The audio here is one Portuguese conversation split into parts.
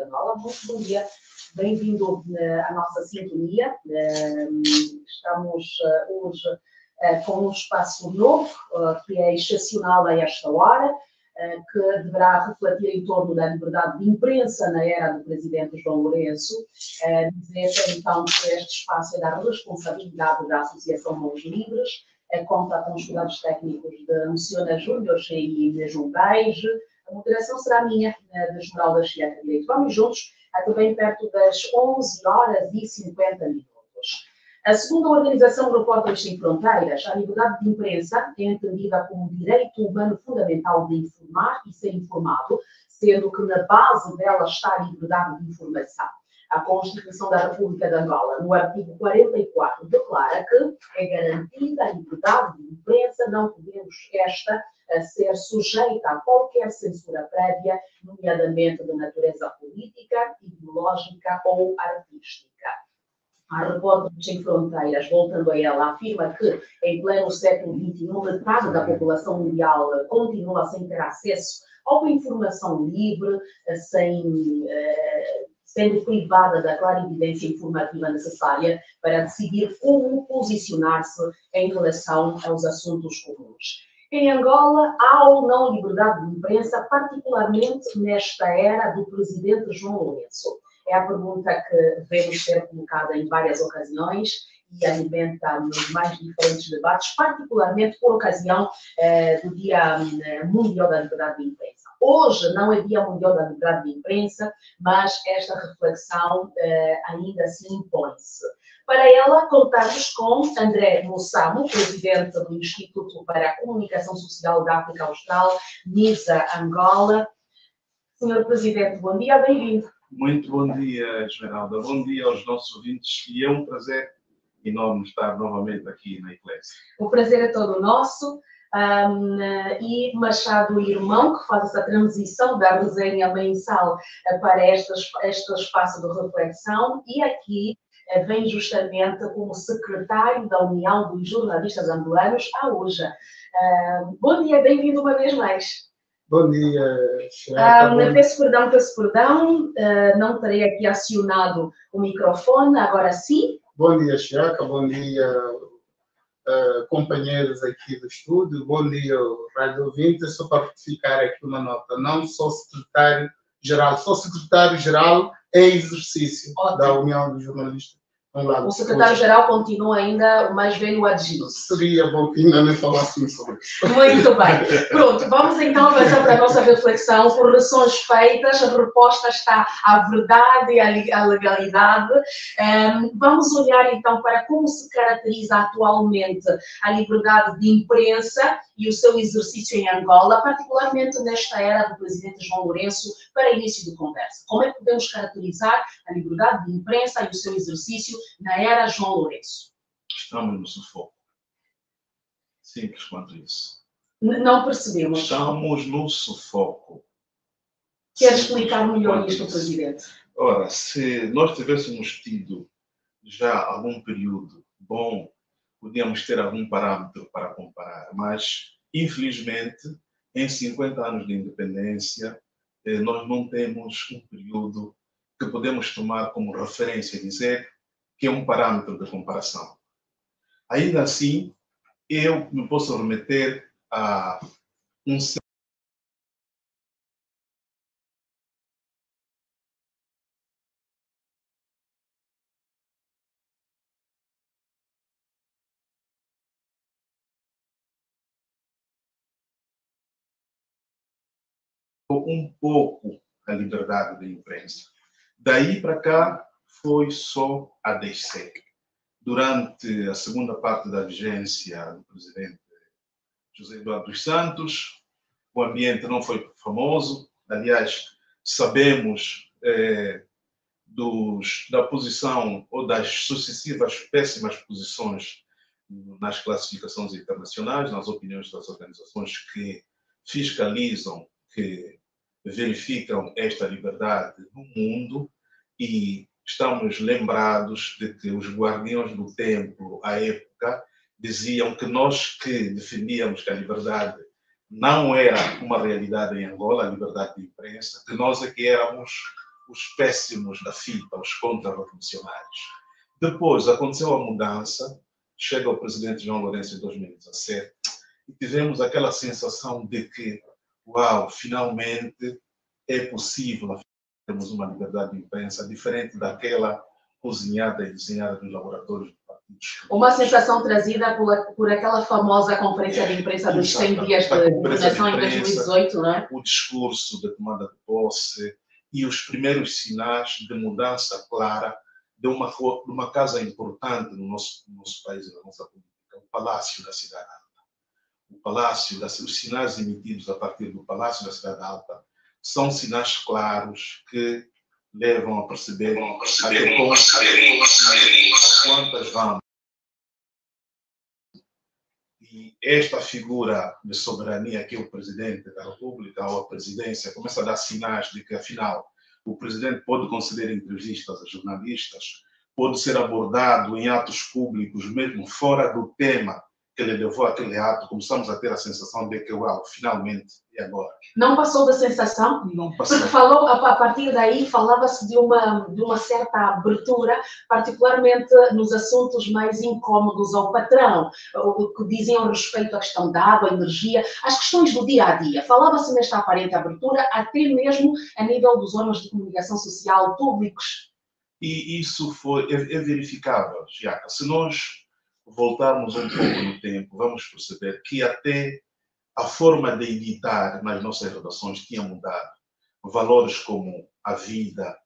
de Angola. Muito bom dia, bem-vindo à nossa sintonia. Estamos hoje com um espaço novo, que é excepcional a esta hora, que deverá refletir em torno da liberdade de imprensa na era do presidente João Lourenço. Dizer então que este espaço é da responsabilidade da Associação Mãos Livres, conta com os cuidados técnicos de Luciana Júnior e de João Reis. A moderação será minha, da Jornal da Chieta Direito. Vamos juntos até bem perto das 11h50. Segundo a organização Repórteres Sem Fronteiras, a liberdade de imprensa é entendida como um direito humano fundamental de informar e ser informado, sendo que na base dela está a liberdade de informação. A Constituição da República de Angola, no artigo 44, declara que é garantida a liberdade de imprensa, não podendo esta ser sujeita a qualquer censura prévia, nomeadamente de natureza política, ideológica ou artística. A Repórteres Sem Fronteiras, voltando a ela, afirma que, em pleno século XXI, metade da população mundial continua sem ter acesso a uma informação livre, sendo privada da clarividência informativa necessária para decidir como posicionar-se em relação aos assuntos comuns. Em Angola, há ou não liberdade de imprensa, particularmente nesta era do presidente João Lourenço? É a pergunta que vemos ser colocada em várias ocasiões e alimenta nos mais diferentes debates, particularmente por ocasião do Dia Mundial da Liberdade de Imprensa. Hoje não é Dia Mundial da Liberdade de Imprensa, mas esta reflexão ainda assim impõe-se. Para ela, contamos com André Moçamo, presidente do Instituto para a Comunicação Social da África Austral, NISA Angola. Senhor Presidente, bom dia, bem-vindo. Muito bom dia, Esmeralda. Bom dia aos nossos ouvintes e é um prazer enorme estar novamente aqui na Eclésia. O prazer é todo nosso. E Machado Irmão, que faz essa transição da resenha mensal para este espaço de reflexão, e aqui vem justamente como secretário da União dos Jornalistas Angolanos, a UJA. Bom dia, bem-vindo uma vez mais. Bom dia, Peço perdão, não terei aqui acionado o microfone, agora sim. Bom dia, Chiaca, bom dia, companheiros aqui do estúdio, bom dia, rádio ouvintes. Só para retificar aqui uma nota, não sou secretário-geral, sou secretário-geral em exercício. Ótimo. Da União dos Jornalistas. O secretário-geral continua ainda o mais velho adjunto. Seria bom que ainda nem falássemos sobre isso. Muito bem. Pronto, vamos então avançar para a nossa reflexão. Correções feitas, a resposta está à verdade e à legalidade. Vamos olhar então para como se caracteriza atualmente a liberdade de imprensa e o seu exercício em Angola, particularmente nesta era do presidente João Lourenço, para início de conversa. Como é que podemos caracterizar a liberdade de imprensa e o seu exercício na era João Lourenço? Estamos no sufoco. Simples quanto isso. Não percebemos. Estamos no sufoco. Quer explicar melhor isto, Presidente? Ora, se nós tivéssemos tido já algum período bom, podíamos ter algum parâmetro para comparar, mas, infelizmente, em 50 anos de independência, nós não temos um período que podemos tomar como referência e dizer que é um parâmetro de comparação. Ainda assim, eu me posso remeter a um pouco a liberdade de imprensa. Daí para cá foi só a descer. Durante a segunda parte da vigência do presidente José Eduardo dos Santos, o ambiente não foi famoso. Aliás, sabemos da posição ou das sucessivas péssimas posições nas classificações internacionais, nas opiniões das organizações que fiscalizam, que verificam esta liberdade no mundo, e estamos lembrados de que os guardiões do templo, à época, diziam que nós que defendíamos que a liberdade não era uma realidade em Angola, a liberdade de imprensa, que nós é que éramos os péssimos da fita, os contra-revolucionários. Depois aconteceu a mudança, chega o presidente João Lourenço em 2017 e tivemos aquela sensação de que, uau, finalmente é possível termos uma liberdade de imprensa diferente daquela cozinhada e desenhada nos laboratórios do partido. Uma sensação trazida por aquela famosa conferência de imprensa dos 100 dias de governação em 2018, não é? O discurso da tomada de posse e os primeiros sinais de mudança clara de uma casa importante no nosso país e na nossa política, o Palácio da Cidade Alta. Os sinais emitidos a partir do Palácio da Cidade Alta são sinais claros que levam a perceber até quantas vamos. E esta figura de soberania que é o Presidente da República ou a Presidência começa a dar sinais de que, afinal, o Presidente pode conceder entrevistas a jornalistas, pode ser abordado em atos públicos, mesmo fora do tema que ele levou àquele ato. Começamos a ter a sensação de que, uau, finalmente, e agora? Não passou da sensação? Não passou. Porque falou, a partir daí falava-se de uma certa abertura, particularmente nos assuntos mais incómodos ao patrão, o que diziam respeito à questão da água, energia, as questões do dia a dia. Falava-se nesta aparente abertura, até mesmo a nível dos órgãos de comunicação social públicos. E isso é verificável, Giaca. Se nós voltarmos um pouco no tempo, vamos perceber que até a forma de editar nas nossas redações tinha mudado. Valores como a vida,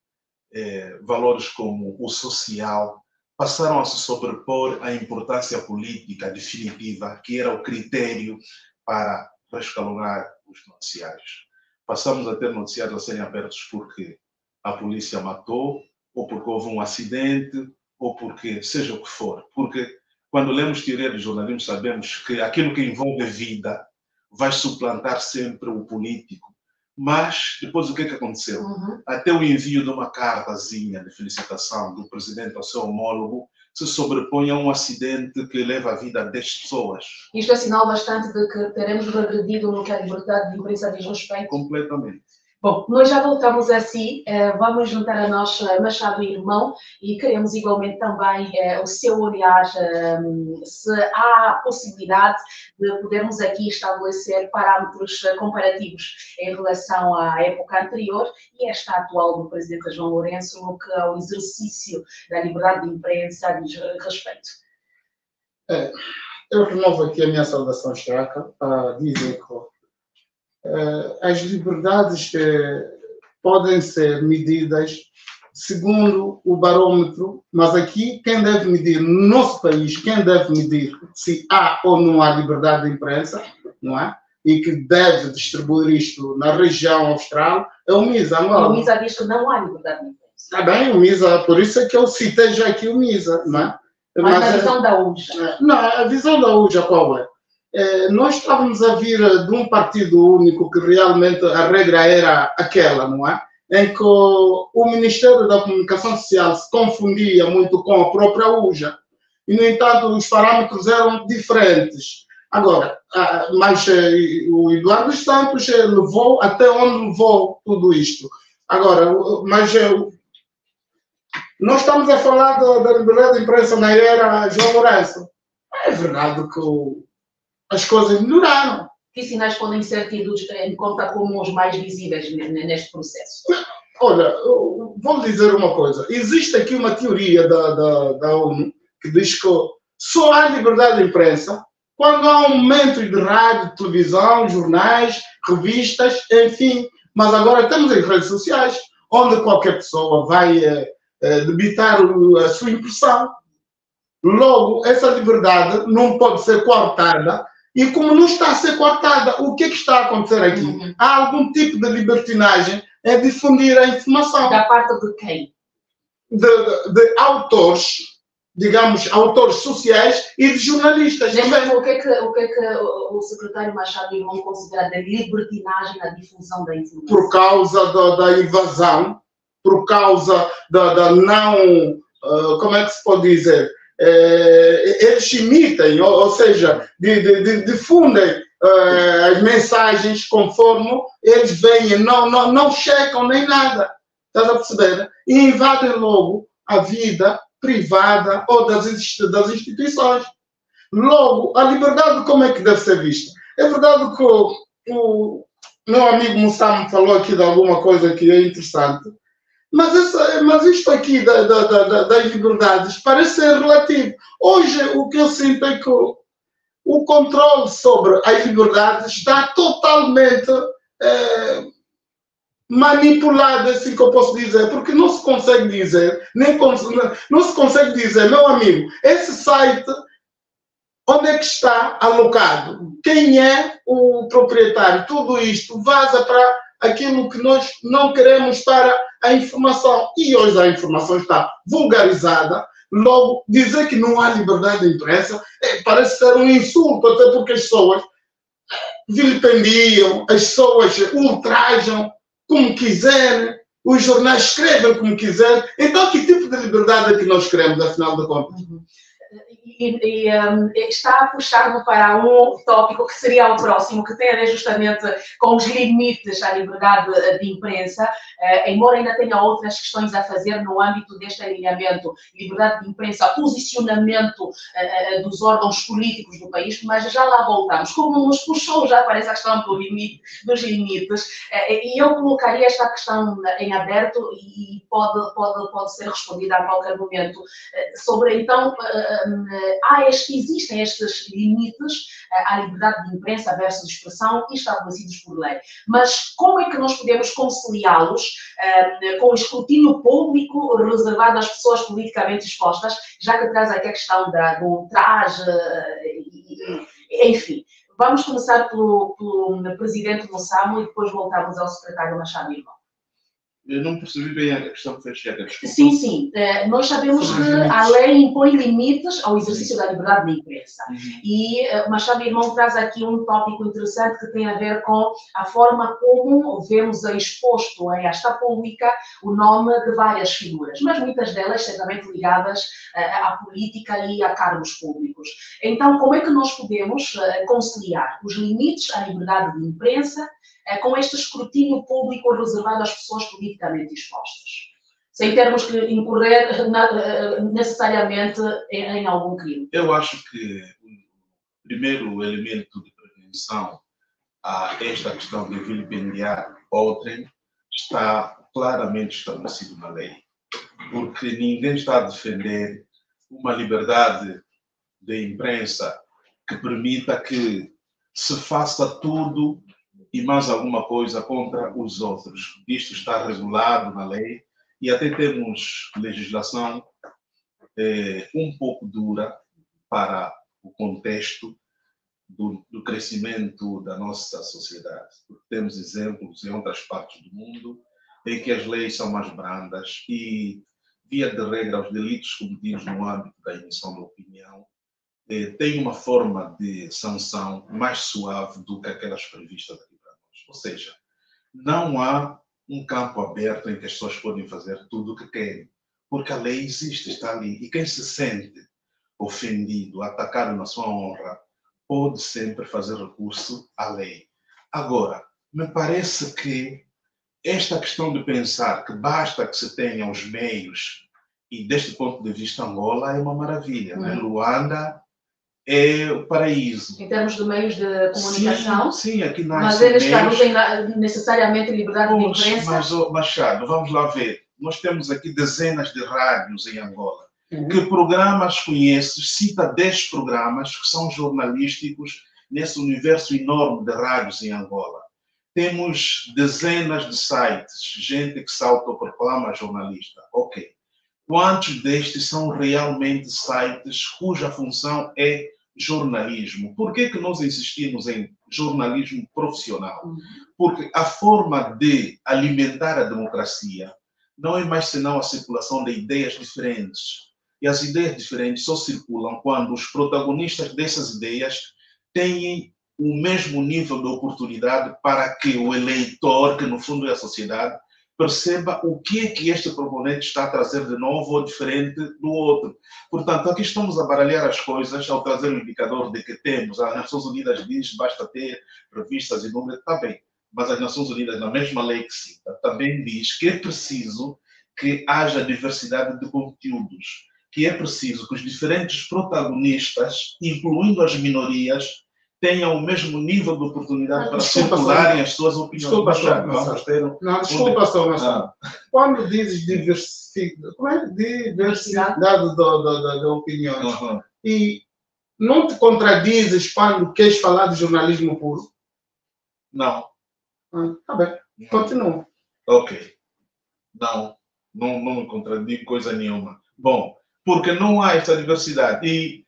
valores como o social, passaram a se sobrepor à importância política definitiva, que era o critério para rescalonar os noticiários. Passamos a ter noticiários a serem abertos porque a polícia matou, ou porque houve um acidente, ou porque seja o que for. Porque quando lemos teoria de jornalismo, sabemos que aquilo que envolve vida vai suplantar sempre o político. Mas, depois, o que aconteceu? Até o envio de uma cartazinha de felicitação do presidente ao seu homólogo se sobrepõe a um acidente que leva a vida a 10 pessoas. Isto é sinal bastante de que teremos regredido no que a liberdade de imprensa diz respeito. Completamente. Bom, nós já voltamos a si, vamos juntar a nós Machado e Irmão e queremos igualmente também o seu olhar, se há possibilidade de podermos aqui estabelecer parâmetros comparativos em relação à época anterior e esta atual do Presidente João Lourenço no que ao exercício da liberdade de imprensa diz respeito. Eu renovo aqui a minha saudação extraca a dizer que as liberdades podem ser medidas segundo o barômetro, mas aqui quem deve medir, no nosso país, quem deve medir se há ou não há liberdade de imprensa, não é? E que deve distribuir isto na região austral, é o MISA. O MISA diz que não há liberdade de imprensa. Está bem, o MISA, por isso é que eu citei já aqui o MISA, não é? Mas a visão da UJA. Não, a visão da UJA qual é? Nós estávamos a vir de um partido único que realmente a regra era aquela, não é? Em que o Ministério da Comunicação Social se confundia muito com a própria UJA. E, no entanto, os parâmetros eram diferentes. Agora, mas o Eduardo Santos levou até onde levou tudo isto. Agora, mas nós estamos a falar da liberdade de imprensa na era João Lourenço. É verdade que as coisas melhoraram. Que sinais podem ser tidos em conta como os mais visíveis neste processo? Olha, vou dizer uma coisa. Existe aqui uma teoria da ONU que diz que só há liberdade de imprensa quando há aumentos de rádio, televisão, jornais, revistas, enfim. Mas agora temos as redes sociais, onde qualquer pessoa vai debitar a sua impressão. Logo, essa liberdade não pode ser coartada. E como não está a ser coartada, o que é que está a acontecer aqui? Há algum tipo de libertinagem em difundir a informação. Da parte de quem? De autores, digamos, autores sociais e de jornalistas. O que é que o secretário Machado Irmão considera de libertinagem na difusão da informação? Por causa da invasão, por causa da não... como é que se pode dizer? Eles imitem, ou seja, difundem as mensagens conforme eles veem, não checam nem nada. estás a perceber? E invadem logo a vida privada ou das instituições. Logo, a liberdade como é que deve ser vista? É verdade que o meu amigo Mussam falou aqui de alguma coisa que é interessante, mas isto aqui das liberdades parece ser relativo. Hoje, o que eu sinto é que o controle sobre as liberdades está totalmente manipulado, assim que eu posso dizer, porque não se consegue dizer, não se consegue dizer, meu amigo, esse site, onde é que está alocado? Quem é o proprietário? Tudo isto vaza para aquilo que nós não queremos para a informação. E hoje a informação está vulgarizada. Logo, dizer que não há liberdade de imprensa parece ser um insulto, até porque as pessoas vilipendiam, as pessoas ultrajam como quiserem, os jornais escrevem como quiserem. Então, que tipo de liberdade é que nós queremos, afinal de contas? Está a puxar-me para um tópico que seria o próximo, que tem a ver justamente com os limites à liberdade de imprensa, embora ainda tenha outras questões a fazer no âmbito deste alinhamento, liberdade de imprensa, posicionamento dos órgãos políticos do país, mas já lá voltamos. Como nos puxou já para essa questão dos limites, e eu colocaria esta questão em aberto e pode ser respondida a qualquer momento, sobre então existem estes limites à liberdade de imprensa versus expressão estabelecidos por lei. Mas como é que nós podemos conciliá-los com o escrutínio público reservado às pessoas politicamente expostas, já que traz aqui a questão do ultraje, enfim. Vamos começar pelo presidente Mussam e depois voltamos ao secretário Machado Irmão. Eu não percebi bem a questão que fez chegar. Sim. Nós sabemos que a lei impõe limites ao exercício da liberdade de imprensa. E Machado Irmão traz aqui um tópico interessante que tem a ver com a forma como vemos exposto em esta pública o nome de várias figuras, mas muitas delas certamente ligadas à política e a cargos públicos. Então, como é que nós podemos conciliar os limites à liberdade de imprensa com este escrutínio público reservado às pessoas politicamente expostas, sem termos que incorrer necessariamente em algum crime? Eu acho que o primeiro elemento de prevenção a esta questão de vilipendiar outrem está claramente estabelecido na lei, porque ninguém está a defender uma liberdade de imprensa que permita que se faça tudo e mais alguma coisa contra os outros. Isto está regulado na lei e até temos legislação um pouco dura para o contexto do crescimento da nossa sociedade. Porque temos exemplos em outras partes do mundo em que as leis são mais brandas e, via de regra, os delitos cometidos no âmbito da emissão de opinião têm uma forma de sanção mais suave do que aquelas previstas aqui. Ou seja, não há um campo aberto em que as pessoas podem fazer tudo o que querem, porque a lei existe, está ali. E quem se sente ofendido, atacado na sua honra, pode sempre fazer recurso à lei. Agora, me parece que esta questão de pensar que basta que se tenha os meios, e deste ponto de vista Angola é uma maravilha, né? Luanda é o paraíso. Em termos de meios de comunicação? Sim, aqui nasce. Mas eles não têm necessariamente liberdade de imprensa? Mas, Machado, vamos lá ver. Nós temos aqui dezenas de rádios em Angola. Que programas conheces? Cita 10 programas que são jornalísticos nesse universo enorme de rádios em Angola. Temos dezenas de sites, gente que se autoproclama jornalista. Ok. Quantos destes são realmente sites cuja função é jornalismo? Por que nós insistimos em jornalismo profissional? Porque a forma de alimentar a democracia não é mais senão a circulação de ideias diferentes. E as ideias diferentes só circulam quando os protagonistas dessas ideias têm o mesmo nível de oportunidade para que o eleitor, que no fundo é a sociedade, perceba o que é que este proponente está a trazer de novo ou diferente do outro. Portanto, aqui estamos a baralhar as coisas ao trazer o indicador de que temos. As Nações Unidas diz basta ter revistas e números. Está bem. mas as Nações Unidas, na mesma lei que cita, também diz que é preciso que haja diversidade de conteúdos, que é preciso que os diferentes protagonistas, incluindo as minorias, tenham o mesmo nível de oportunidade para circularem as suas opiniões. Desculpa só, Machado. Quando dizes diversidade de opiniões, e não te contradizes quando queres falar de jornalismo puro? Não. Tá bem, continua. Ok. Não me contradigo coisa nenhuma. Bom, porque não há essa diversidade. E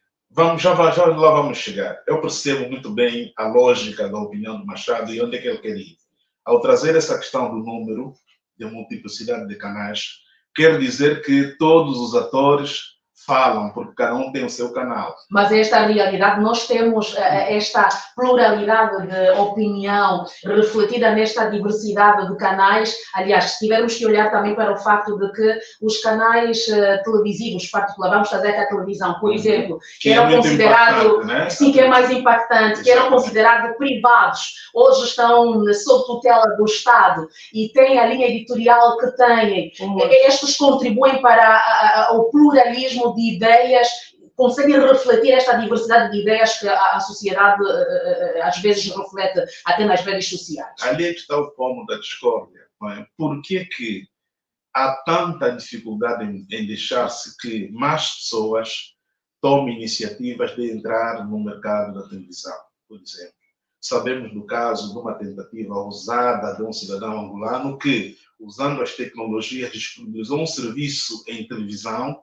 já lá vamos chegar. Eu percebo muito bem a lógica da opinião do Machado e onde é que ele quer ir. Ao trazer essa questão do número, de multiplicidade de canais, quer dizer que todos os atores falam, porque cada um tem o seu canal. Mas esta realidade, nós temos esta pluralidade de opinião refletida nesta diversidade de canais. Aliás, tivermos que olhar também para o facto de que os canais televisivos, particular, vamos trazer aqui a televisão, por exemplo, que eram considerados, né? Sim, que é mais impactante, que eram considerados privados, hoje estão sob tutela do Estado e têm a linha editorial que têm. Estes contribuem para o pluralismo de ideias, conseguem refletir esta diversidade de ideias que a sociedade às vezes reflete até nas redes sociais. Ali é que está o pomo da discórdia. Não é? Por que há tanta dificuldade em deixar-se que mais pessoas tomem iniciativas de entrar no mercado da televisão, por exemplo? Sabemos do caso de uma tentativa ousada de um cidadão angolano que, usando as tecnologias, disponibilizou um serviço em televisão,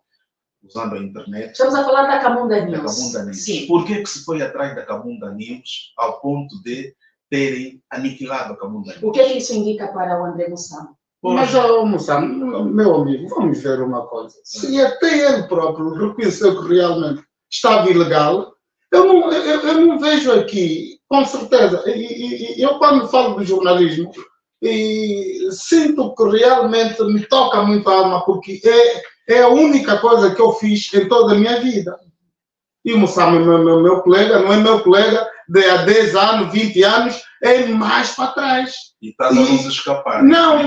usando a internet. Estamos a falar da Camunda News. Da Camunda News. Sim. Por que se foi atrás da Camunda News ao ponto de terem aniquilado a Camunda News? O que é que isso indica para o André Mussamo? Mas, Mussamo, meu amigo, vamos ver uma coisa. Se até ele próprio reconheceu que realmente estava ilegal, eu não vejo aqui, com certeza, eu quando falo do jornalismo, sinto que realmente me toca muito a alma, porque é a única coisa que eu fiz em toda a minha vida. E o Mussamo é meu colega, não é meu colega de há 10 anos, 20 anos, é mais para trás. E estás a nos escapar. Não,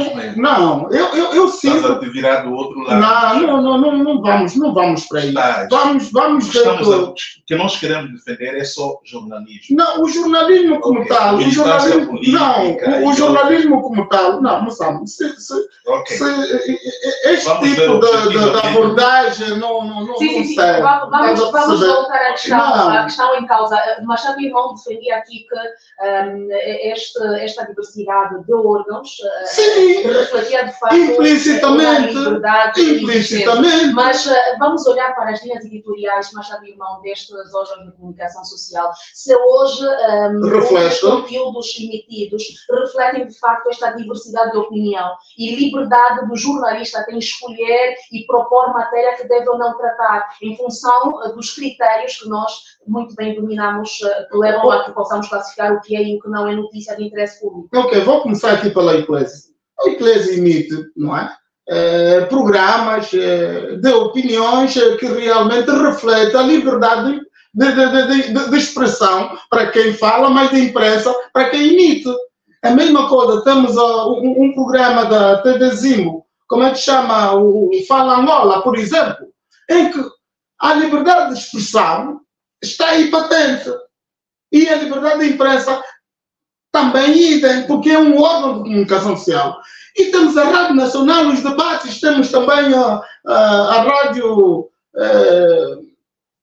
eu sinto... Estás a te virar do outro lado. Não vamos para aí. Vamos ver o que nós queremos defender é só jornalismo. Não, o jornalismo como tal, o jornalismo como tal, não, Mussamo, este tipo de abordagem não serve. Vamos voltar à questão em causa. Machado Irmão defendia aqui que esta diversidade de órgãos refletia de facto implicitamente, mas vamos olhar para as linhas editoriais, Machado Irmão, destes órgãos de comunicação social. Se hoje os conteúdos emitidos refletem de facto esta diversidade de opinião e liberdade do jornalista em escolher e propor matéria que deve ou não tratar, em função dos critérios que nós muito bem dominamos, que levam a que possamos classificar o que é e o que não é notícia de interesse público. Ok, vou começar aqui pela Eclésia. A Eclésia emite, não é? Programas de opiniões que realmente refletem a liberdade de expressão para quem fala, mas de imprensa para quem emite. A mesma coisa, temos um programa da TV Zimbo, como é que chama? O Fala Angola, por exemplo, em que a liberdade de expressão está aí patente. E a liberdade de imprensa também idem, porque é um órgão de comunicação social. E temos a Rádio Nacional, os debates, temos também a Rádio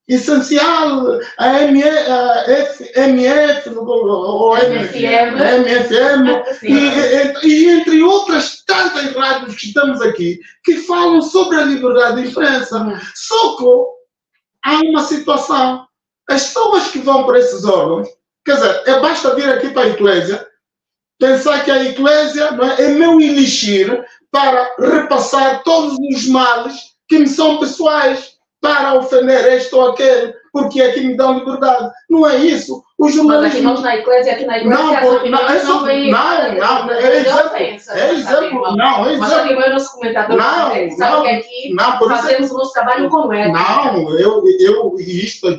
Essencial, a MF, ou MFM, e entre outras tantas rádios que estamos aqui, que falam sobre a liberdade de imprensa. Só que há uma situação. As pessoas que vão para esses órgãos, quer dizer, basta vir aqui para a Eclésia, pensar que a Eclésia é meu elixir para repassar todos os males que me são pessoais, para ofender este ou aquele, porque é que me dão liberdade. Não é isso. O Mas jornalismo... aqui nós na Eclésia, aqui na Eclésia, Não, é exemplo. Mas aqui eu não sou comentador, sabe que aqui fazemos o nosso trabalho com ética. Não, isto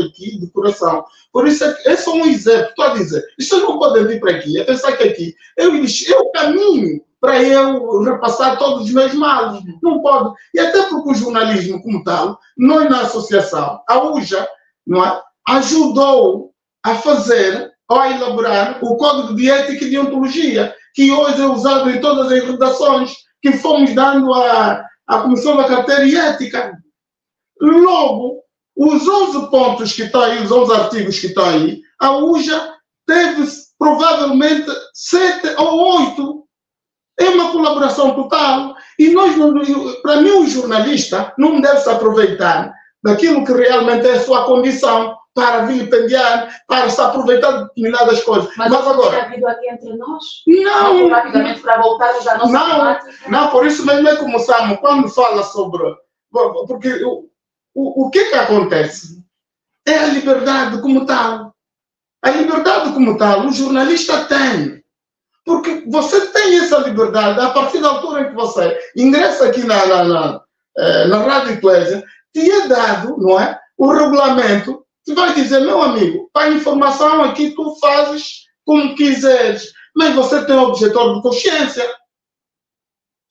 aqui de coração. Por isso, é só um exemplo, estou a dizer. Isto não pode vir para aqui, é pensar que aqui, eu caminho para eu repassar todos os meus males. Não pode. E até porque o jornalismo como tal, nós na associação, a UJA, não é, ajudou a fazer, ou a elaborar o Código de Ética e de Ontologia, que hoje é usado em todas as redações que fomos dando à Comissão da Carteira e Ética. Logo, os 11 pontos que estão aí, os 11 artigos que estão aí, a UJA teve provavelmente 7 ou 8. É uma colaboração total. E nós, para mim, o jornalista não deve se aproveitar daquilo que realmente é a sua condição para vilipendiar, para se aproveitar de determinadas coisas. Mas agora tem havido aqui entre nós? Não. Rapidamente para voltarmos à nossa temática. Não, por isso mesmo é como Samu, quando fala sobre... Porque o que acontece? É a liberdade como tal. A liberdade como tal, o jornalista tem. Porque você tem essa liberdade a partir da altura em que você ingressa aqui na Rádio Eclésia, te é dado, não é, o regulamento que vai dizer, meu amigo, para a informação aqui tu fazes como quiseres, mas você tem um objetor de consciência.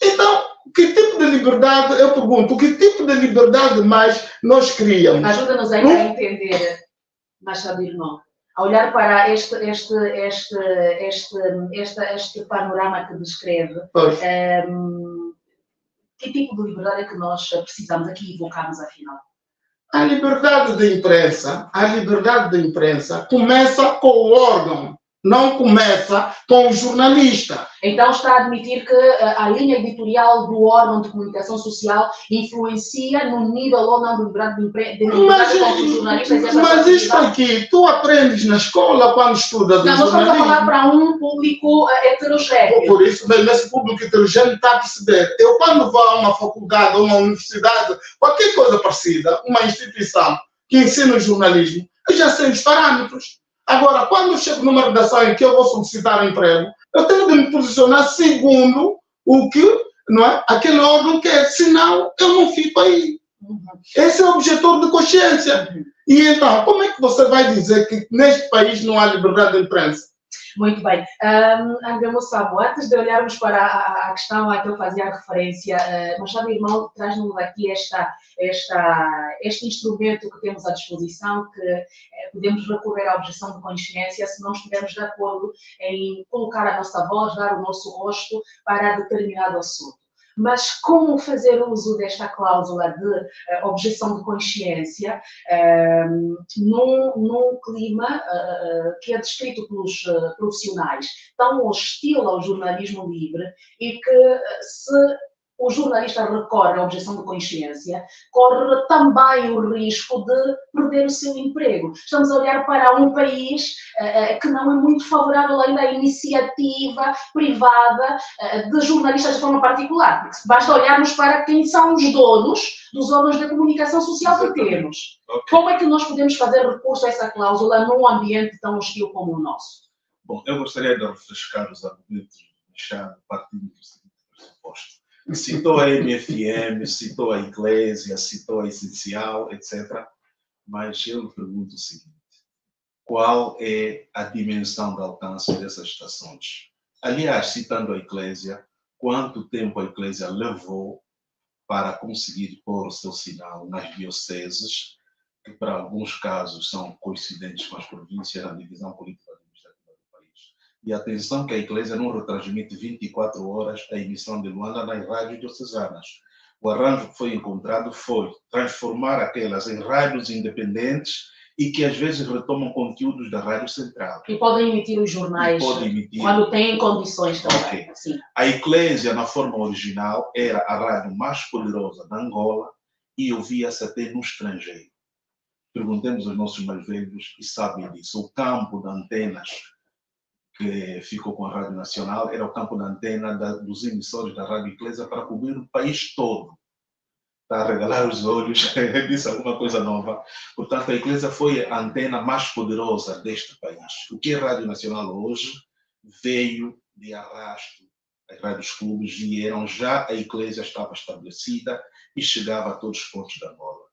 Então, que tipo de liberdade, eu pergunto, que tipo de liberdade mais nós criamos? Ajuda-nos aí a entender, Machado Irmão. A olhar para este panorama que descreve, que tipo de liberdade é que nós precisamos aqui e evocamos, afinal? A liberdade de imprensa começa com o órgão, não começa com o jornalista. Então está a admitir que a linha editorial do órgão de comunicação social influencia no nível ou não de liberdade de imprensa com os jornalistas? Mas isto aqui, tu aprendes na escola quando estudas. Não, nós estamos a falar para um público heterogéneo. Por isso, bem, nesse público heterogéneo está a perceber. Eu quando vou a uma faculdade ou uma universidade, qualquer coisa parecida, uma instituição que ensina o jornalismo, eu já sei os parâmetros. Agora, quando eu chego numa redação em que eu vou solicitar um emprego, eu tenho de me posicionar segundo o que, não é, aquele órgão quer, senão eu não fico aí. Esse é o objetor de consciência. E então, como é que você vai dizer que neste país não há liberdade de imprensa? Muito bem. André Moçamo, antes de olharmos para a questão a que eu fazia referência, Machado Irmão traz-nos aqui este instrumento que temos à disposição, que podemos recorrer à objeção de consciência se não estivermos de acordo em colocar a nossa voz, dar o nosso rosto para determinado assunto. Mas como fazer uso desta cláusula de objeção de consciência num clima que é descrito pelos profissionais tão hostil ao jornalismo livre e que se o jornalista recorre à objeção de consciência, corre também o risco de perder o seu emprego. Estamos a olhar para um país que não é muito favorável ainda à iniciativa privada de jornalistas de forma particular. Porque basta olharmos para quem são os donos dos órgãos da comunicação social que temos. Okay. Como é que nós podemos fazer recurso a essa cláusula num ambiente tão hostil como o nosso? Bom, eu gostaria de refrescar os argumentos do Machado partindo do seguinte pressuposto. Citou a MFM, citou a Eclésia, citou a Essencial, etc. Mas eu lhe pergunto o seguinte: qual é a dimensão de alcance dessas estações? Aliás, citando a Eclésia, quanto tempo a Eclésia levou para conseguir pôr o seu sinal nas dioceses, que para alguns casos são coincidentes com as províncias na divisão política administrativa do país? E atenção que a Eclésia não retransmite 24 horas a emissão de Luanda nas rádios diocesanas. O arranjo que foi encontrado foi transformar aquelas em rádios independentes e que às vezes retomam conteúdos da Rádio Central. E podem emitir os jornais quando têm condições também. Okay. Sim. A Eclésia, na forma original, era a rádio mais poderosa da Angola e ouvia-se até no estrangeiro. Perguntemos aos nossos mais velhos e sabem disso. O campo de antenas que ficou com a Rádio Nacional era o campo de antena dos emissores da Rádio Eclésia para cobrir o país todo. está a regalar os olhos, disse alguma coisa nova. Portanto, a Eclésia foi a antena mais poderosa deste país. O que é Rádio Nacional hoje veio de arrasto. As rádios clubes vieram já, a Eclésia estava estabelecida e chegava a todos os pontos da Angola.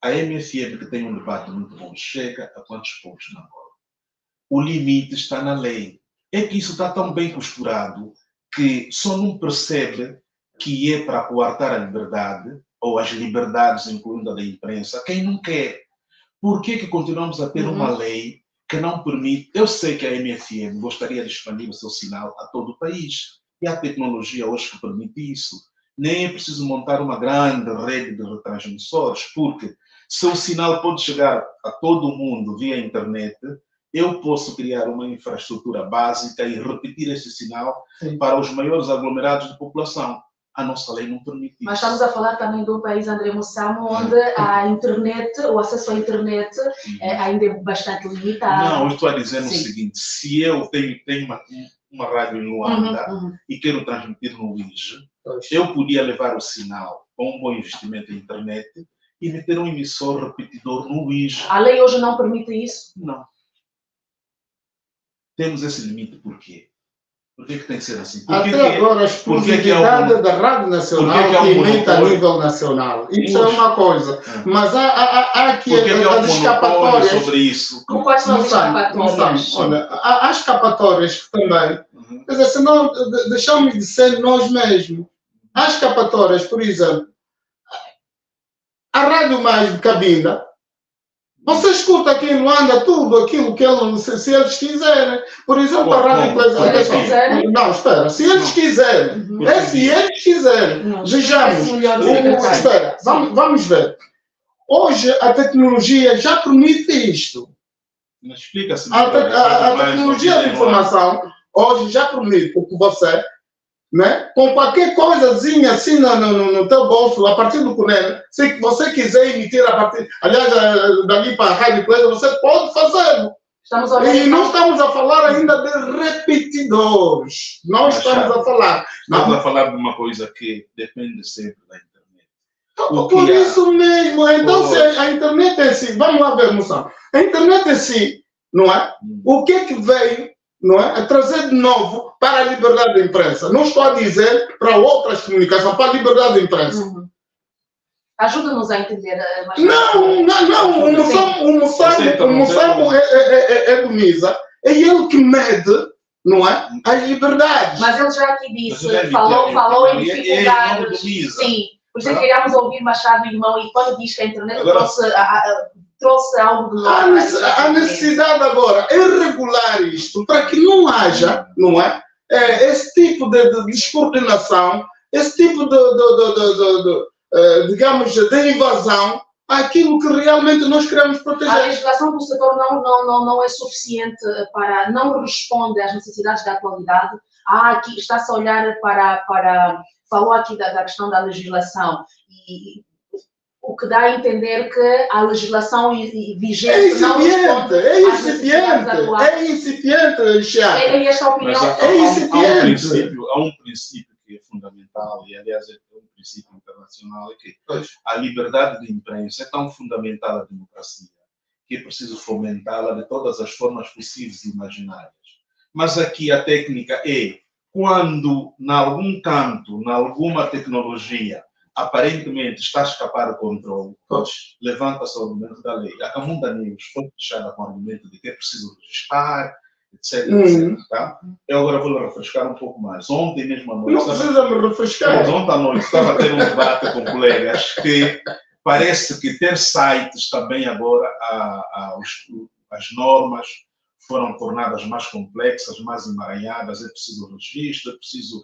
A MFM, que tem um debate muito bom, chega a quantos pontos na Angola? O limite está na lei. É que isso está tão bem costurado que só não percebe que é para coartar a liberdade, ou as liberdades, incluindo a da imprensa, quem não quer. Por que continuamos a ter uma lei que não permite? Eu sei que a MFM gostaria de expandir o seu sinal a todo o país. E há tecnologia hoje que permite isso. Nem é preciso montar uma grande rede de retransmissores, porque se o sinal pode chegar a todo mundo via internet, eu posso criar uma infraestrutura básica e repetir esse sinal para os maiores aglomerados de população. A nossa lei não permite isso. Mas estamos a falar também de um país, André Moçamo, onde a internet, o acesso à internet ainda é bastante limitado. Não, eu estou a dizer o seguinte, se eu tenho uma rádio em Luanda e quero transmitir no Luís, eu podia levar o sinal com um bom investimento em internet e meter um emissor repetidor no Luís. A lei hoje não permite isso? Não. Temos esse limite por quê? Por que tem que ser assim? Até agora, a exclusividade da Rádio Nacional limita a nível nacional. Isso é uma coisa. Mas há aqui as escapatórias. Sobre isso. Quais são as escapatórias? Olha, há escapatórias que também. Quer dizer, se não deixamos de ser nós mesmos. Há escapatórias, por exemplo, a Rádio Mais de Cabinda. Você escuta aqui em Luanda tudo aquilo que eles, se eles quiserem. Por exemplo, a Rádio Eclésia. Não, espera. Se eles quiserem. Se eles quiserem. Vejamos. Espera. Vamos ver. Hoje a tecnologia já permite isto. Explica-se. A tecnologia de informação hoje já permite que você, né, com qualquer coisazinha assim no teu bolso, a partir do cunene, se você quiser emitir a partir, aliás, dali para a Rádio Eclésia, você pode fazê-lo. E não estamos a falar ainda de repetidores. Não estamos a falar. Estamos a falar de uma coisa que depende sempre da internet. Por isso mesmo. Então, se a internet em si, vamos lá ver, moção. A internet em si, não é? O que é que veio, não é? A trazer de novo para a liberdade de imprensa. Não estou a dizer para outras comunicações, para a liberdade de imprensa. Ajuda-nos a entender. Não. O Moçambo é do MISA. É ele que mede, não é? As liberdades. Mas ele já aqui disse, falou em dificuldades. Sim. Por isso queríamos ouvir Machado Irmão e quando diz que a internet trouxe algo de novo. A necessidade agora é regular isto para que não haja, não é? Esse tipo de descoordenação, esse tipo digamos, de invasão àquilo que realmente nós queremos proteger. A legislação do setor não é suficiente para, não responde às necessidades da atualidade. Aqui está-se a olhar para falou aqui da questão da legislação e o que dá a entender que a legislação vigente não responde às necessidades atuais. É incipiente, Chiara. É esta opinião. É incipiente. Há um princípio que é fundamental, e aliás é um princípio internacional, é que a liberdade de imprensa é tão fundamental à democracia que é preciso fomentá-la de todas as formas possíveis e imaginárias. Mas aqui a técnica é quando, em algum canto, em alguma tecnologia, aparentemente está a escapar do controle, levanta-se o argumento da lei. A Camunda News foi fechada com o argumento de que é preciso registrar, etc. Tá? Eu agora vou refrescar um pouco mais. Ontem mesmo à noite... Não precisa me refrescar. Ontem à noite estava a ter um debate com colegas que parece que ter sites também agora, as normas foram tornadas mais complexas, mais emaranhadas, é preciso registro, é preciso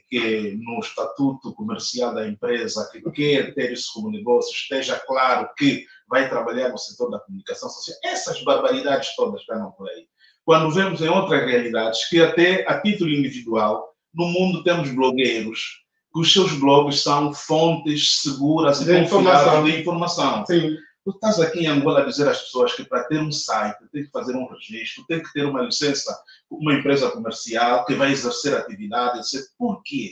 que no estatuto comercial da empresa que quer ter isso como negócio esteja claro que vai trabalhar no setor da comunicação social. Essas barbaridades todas estão por aí. Quando vemos em outras realidades que até a título individual, no mundo temos blogueiros que os seus blogs são fontes seguras e confiáveis de informação. Sim. Tu estás aqui em Angola a dizer às pessoas que para ter um site tem que fazer um registro, tem que ter uma licença, uma empresa comercial que vai exercer atividade, etc. Por quê?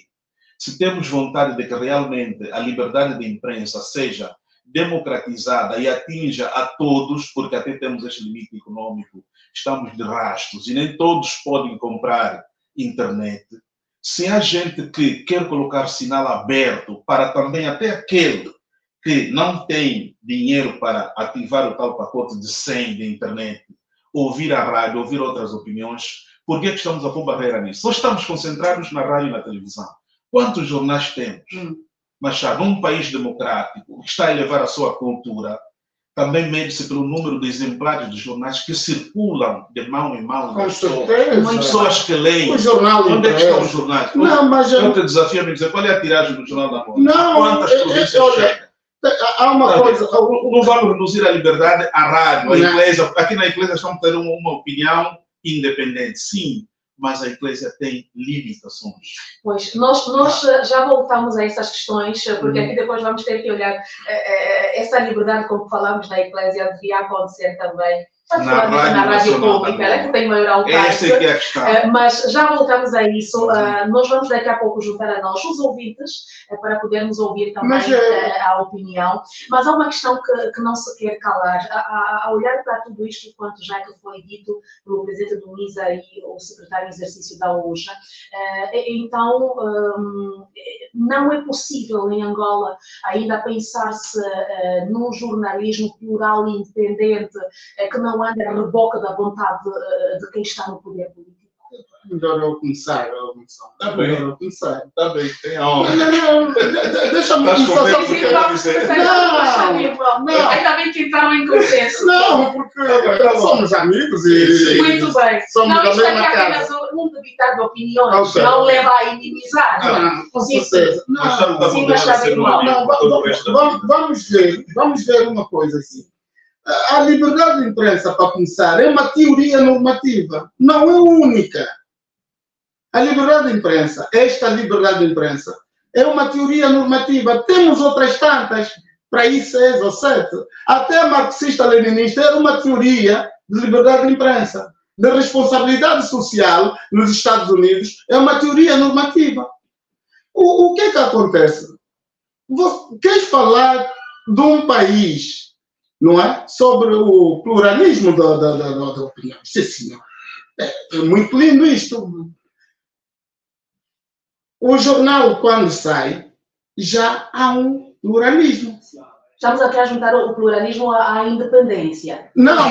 se temos vontade de que realmente a liberdade de imprensa seja democratizada e atinja a todos, porque até temos este limite econômico, estamos de rastros e nem todos podem comprar internet. Se há gente que quer colocar sinal aberto para também até aquele que não tem dinheiro para ativar o tal pacote de 100 de internet, ouvir a rádio, ouvir outras opiniões, por que é que estamos a pôr barreira nisso? Só estamos concentrados na rádio e na televisão. Quantos jornais temos? Mas num país democrático, que está a elevar a sua cultura, também mede-se pelo número de exemplares de jornais que circulam de mão em mão. Com certeza. Pessoas que leem. O jornal onde é que estão os jornais? Não, mas eu te desafio a me dizer qual é a tiragem do Jornal da Moda. Não, quantas províncias chegam? Há uma coisa. Não vamos reduzir a liberdade à rádio, à igreja. Aqui na igreja estamos tendo uma opinião independente, sim, mas a igreja tem limitações. Pois, nós já voltamos a essas questões, porque aqui depois vamos ter que olhar essa liberdade, como falamos na igreja, devia acontecer também na rádio pública, ela que tem maior alcance. Essa é que é a questão. Mas já voltamos a isso. Nós vamos daqui a pouco juntar a nós os ouvintes para podermos ouvir também a opinião. Mas há uma questão que não se quer calar. A olhar para tudo isto, quanto já que foi dito pelo presidente do MISA e o secretário de exercício da OUJA, então não é possível em Angola ainda pensar-se num jornalismo plural e independente que não anda a reboca da vontade de quem está no poder político. Melhor eu começar. Está bem. Está bem, tem a honra. Não, deixa-me começar. Não. Ainda bem que entraram em consenso. Não, porque somos amigos e... Muito bem. Somos não, da isto mesma aqui é casa. apenas um debitar de opiniões, não leva a inimizade. Com certeza. Vamos ver uma coisa assim. A liberdade de imprensa, para começar, é uma teoria normativa, não é única. A liberdade de imprensa, esta liberdade de imprensa, é uma teoria normativa. Temos outras tantas, para isso 6 ou 7. Até a marxista-leninista era uma teoria de liberdade de imprensa. De responsabilidade social nos Estados Unidos, é uma teoria normativa. O que é que acontece? Queres falar de um país, não é? Sobre o pluralismo da opinião. Sim, é muito lindo isto. O jornal, quando sai, já há um pluralismo. Estamos aqui a juntar o pluralismo à independência. Não,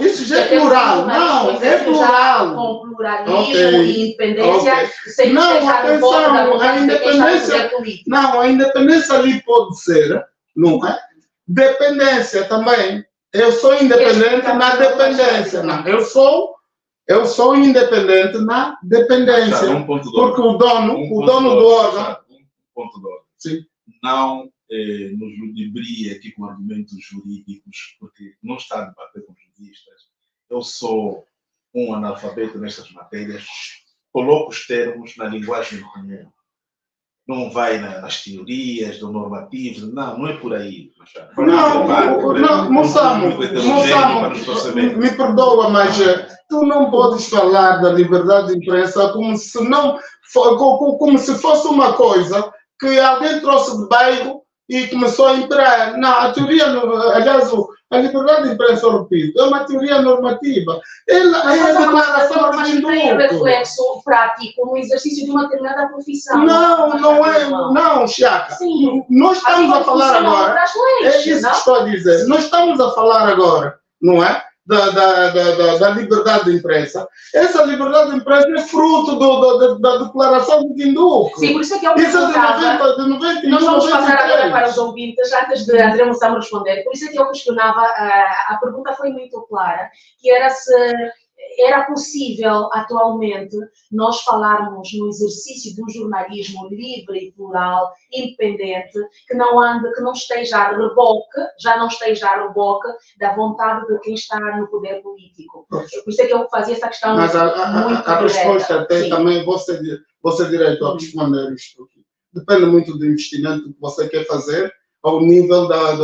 isso já é plural. Não, é plural. Com pluralismo e independência, sem não, atenção, a independência. Não, a independência ali pode ser, não é? Dependência também. Eu sou independente na dependência. Não, eu sou independente na dependência. Porque o dono do órgão. Ponto de ordem. Sim. Não nos ludibria aqui com argumentos jurídicos, porque não está a debater com juristas. Eu sou um analfabeto nestas matérias, coloco os termos na linguagem comum. Não vai nas teorias do normativo, não é por aí. Não, Moçamo, me perdoa, mas tu não podes falar da liberdade de imprensa como se fosse uma coisa que alguém trouxe de bairro e começou a imperar. Não, a teoria, aliás, a liberdade de imprensa, eu repito, é uma teoria normativa. Ela é a declaração de indústria. Tem reflexo prático no exercício de uma determinada profissão. Não, Chiaca. Sim. Nós estamos a falar agora. Leis, é isso que estou a dizer. Nós estamos a falar agora, não é? Da liberdade de imprensa. Essa liberdade de imprensa é fruto da declaração de Tinduque. Sim, por isso é que eu questionava. De 91, nós vamos passar agora para os ouvintes, antes de André Moçamo responder. Por isso é que eu questionava, a pergunta foi muito clara, que era se era possível, atualmente, nós falarmos no exercício de um jornalismo livre e plural, independente, que não esteja a reboque, já não esteja a reboque da vontade de quem está no poder político. Por isso é que eu fazia essa questão. Mas muito a resposta até também, você direito a responder isto aqui. Depende muito do investimento que você quer fazer ao nível da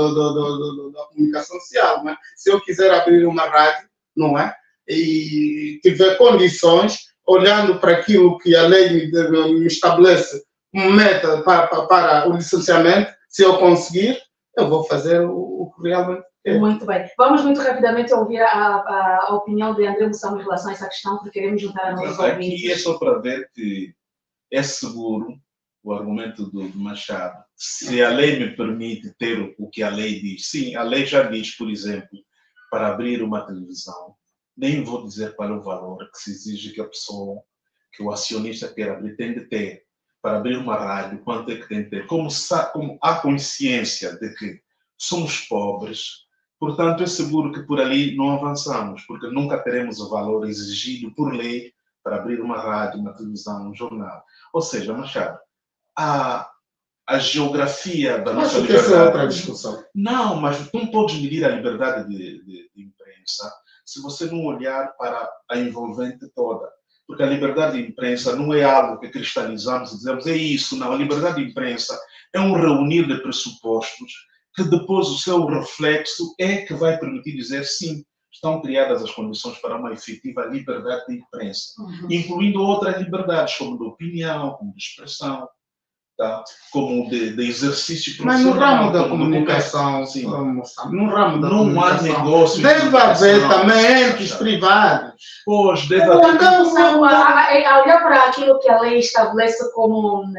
comunicação social. Não é? Se eu quiser abrir uma rádio, não é? E tiver condições, olhando para aquilo que a lei me estabelece meta para o licenciamento, se eu conseguir, eu vou fazer o que realmente quero. Muito bem. Vamos muito rapidamente ouvir a opinião de André Moção em relação a essa questão, porque queremos juntar a nossos ouvintes. Aqui é só para ver que é seguro o argumento do Machado. Se a lei me permite ter o que a lei diz. Sim, a lei já diz, por exemplo, para abrir uma televisão, nem vou dizer qual é o valor que se exige que a pessoa, que o acionista queira abrir, tem de ter. Para abrir uma rádio, quanto é que tem de ter? Como há consciência de que somos pobres, portanto é seguro que por ali não avançamos, porque nunca teremos o valor exigido por lei para abrir uma rádio, uma televisão, um jornal. Ou seja, Machado, a geografia da nossa Acho que essa é outra liberdade... discussão. Não, mas não podes medir a liberdade de imprensa se você não olhar para a envolvente toda. Porque a liberdade de imprensa não é algo que cristalizamos e dizemos, é isso, não. A liberdade de imprensa é um reunir de pressupostos que depois o seu reflexo é que vai permitir dizer, sim, estão criadas as condições para uma efetiva liberdade de imprensa, incluindo outras liberdades, como de opinião, como de expressão, tá? Como de exercício profissional. Mas no ramo da comunicação, sim. No ramo da Não há comunicação, negócio. deve haver também entes privados. Pois, deve haver. Então, a olhar para aquilo que a lei estabelece como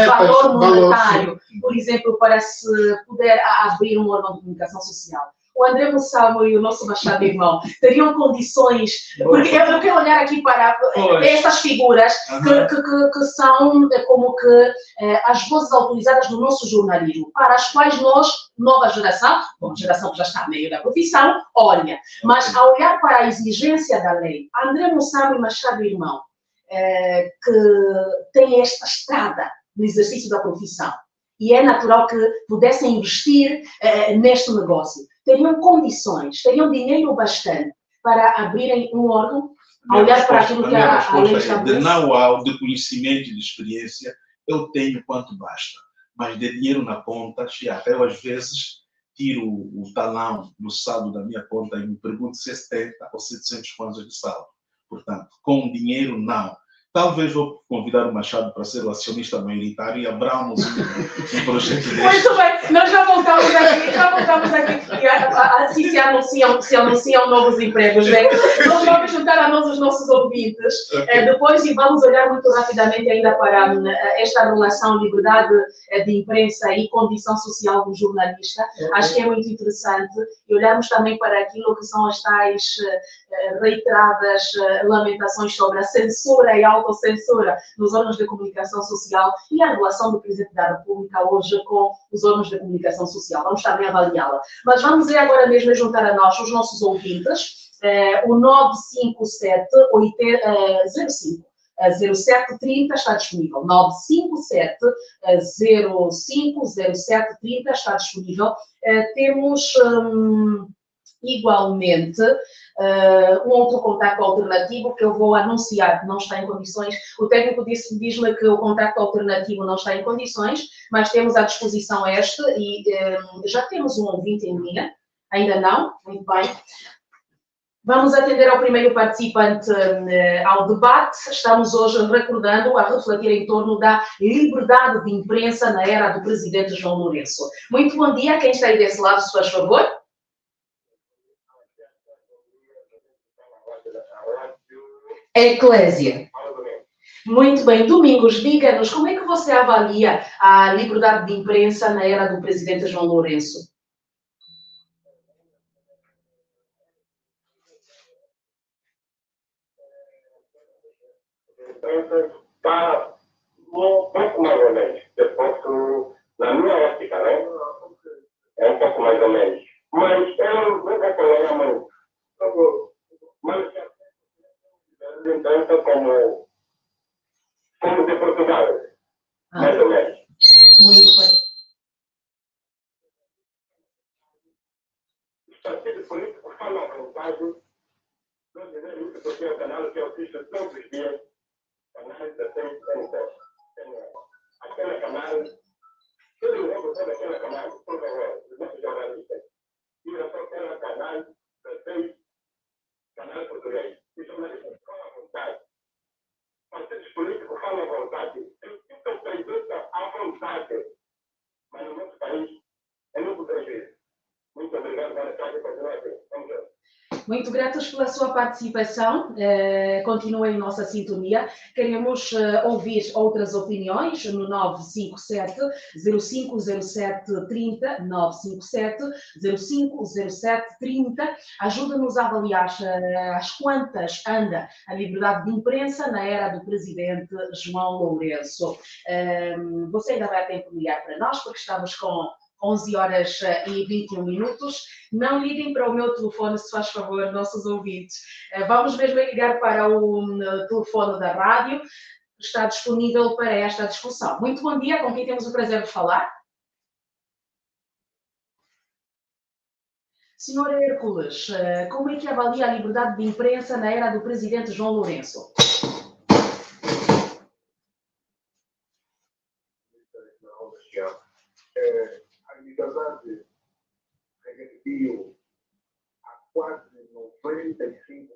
valor monetário, por exemplo, para se poder abrir um órgão de comunicação social. O André Moção e o nosso Machado irmão teriam condições, porque eu quero olhar aqui para essas figuras que são como que as vozes autorizadas do nosso jornalismo, para as quais nós, nova geração, uma geração que já está no meio da profissão, olha. Mas ao olhar para a exigência da lei, André Moção e Machado irmão, que têm esta estrada do exercício da profissão, e é natural que pudessem investir neste negócio, teriam condições, teriam dinheiro bastante para abrirem um órgão, a olhar para aquilo que a lei estabelece? De know-how, de conhecimento e de experiência, eu tenho quanto basta. Mas de dinheiro na conta, até eu às vezes tiro o talão do saldo da minha conta e me pergunto se é 70 ou 700 kwanzas de saldo. Portanto, com dinheiro, não. Talvez vou convidar o Machado para ser o acionista maioritário e abramos um projeto deste. Muito bem, nós já voltamos aqui, porque se anunciam novos empregos, né? Nós vamos juntar a nós os nossos ouvintes, depois e vamos olhar muito rapidamente ainda para esta relação liberdade de imprensa e condição social do jornalista. Acho que é muito interessante e olharmos também para aquilo que são as tais reiteradas lamentações sobre a censura e a autocensura nos órgãos de comunicação social e a relação do Presidente da República hoje com os órgãos de comunicação social. Vamos também avaliá-la. Mas vamos agora mesmo juntar a nós os nossos ouvintes, o 957-05-0730 está disponível. 957-05-0730 está disponível. Temos igualmente um outro contacto alternativo que eu vou anunciar que não está em condições. O técnico diz-me que o contacto alternativo não está em condições, mas temos à disposição este e já temos um ouvinte em linha. Ainda não? Muito bem. Vamos atender ao primeiro participante ao debate. Estamos hoje recordando, a refletir em torno da liberdade de imprensa na era do presidente João Lourenço. Muito bom dia. Quem está aí desse lado, se faz favor? Eclésia. Muito bem. Domingos, diga-nos, como é que você avalia a liberdade de imprensa na era do presidente João Lourenço? Está um pouco mais ou menos. Eu posso, na minha ótica, né? É um pouco mais ou menos. Mas eu não vou falar muito. Mas então, como de Portugal, mais ou menos. Muito bem. Os partidos políticos falam a vontade. Não dizer isso porque é o canal que eu assisto todos os dias. Canal 16, aquele canal, todo mundo sabe aquele canal, por favor, os nossos jornalistas. E eu só quero o canal 16, canal português. Os jornalistas falam à vontade. Partidos políticos falam à vontade. Eu sinto a presença Muito gratos pela sua participação. Continuem nossa sintonia. Queremos ouvir outras opiniões no 957-050730, 957-050730. Ajuda-nos a avaliar às quantas anda a liberdade de imprensa na era do presidente João Lourenço. Você ainda vai ter que ligar para nós, porque estamos com 11 horas e 21 minutos. Não liguem para o meu telefone, se faz favor, nossos ouvintes. Vamos mesmo ligar para o telefone da rádio, que está disponível para esta discussão. Muito bom dia, com quem temos o prazer de falar? Senhor Hércules, como é que avalia a liberdade de imprensa na era do presidente João Lourenço? A liberdade regrediu a quase 95%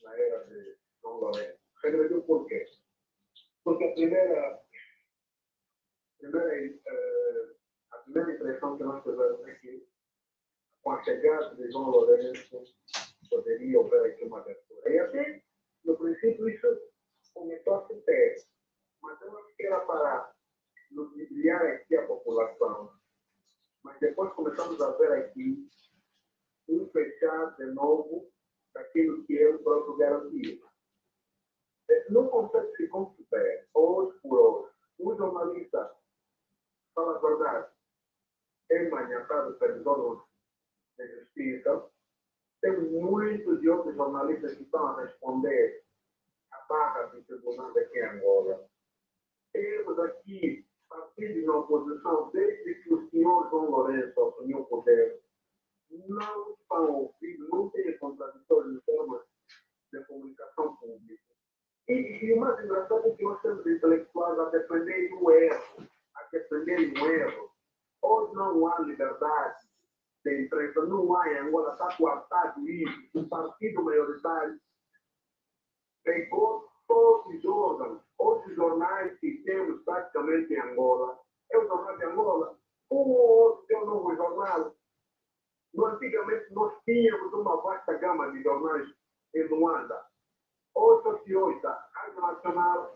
na era de João Lourenço. Regrediu por quê? Porque a primeira impressão que nós tivemos é que, com a chegada de João Lourenço, poderia haver aqui uma abertura. E até, no princípio, isso começou a se ter. Mas eu acho que era para ludibriar aqui a população. Mas depois começamos a ver aqui um fechar de novo daquilo que ele próprio garantiu. Não consegue se conceber, hoje por hoje, um jornalista fala a verdade, é manhatado pelos órgãos de justiça. Tem muitos de outros jornalistas que estão a responder à barra do tribunal aqui em Angola. Temos aqui partidos na oposição, desde que o senhor João Lourenço assumiu o poder, não estão ouvindo, não tem contraditório em termos de comunicação pública. E o mais engraçado é que nós temos intelectuais a defenderem o erro, Hoje não há liberdade de imprensa, não há em Angola, está coartado isso. O partido maioritário pegou todos os órgãos. Hoje os jornais que temos praticamente em Angola, é o jornal de Angola, um ou outro tem um novo jornal. Antigamente nós tínhamos uma vasta gama de jornais em Luanda. Hoje a Rádio Nacional,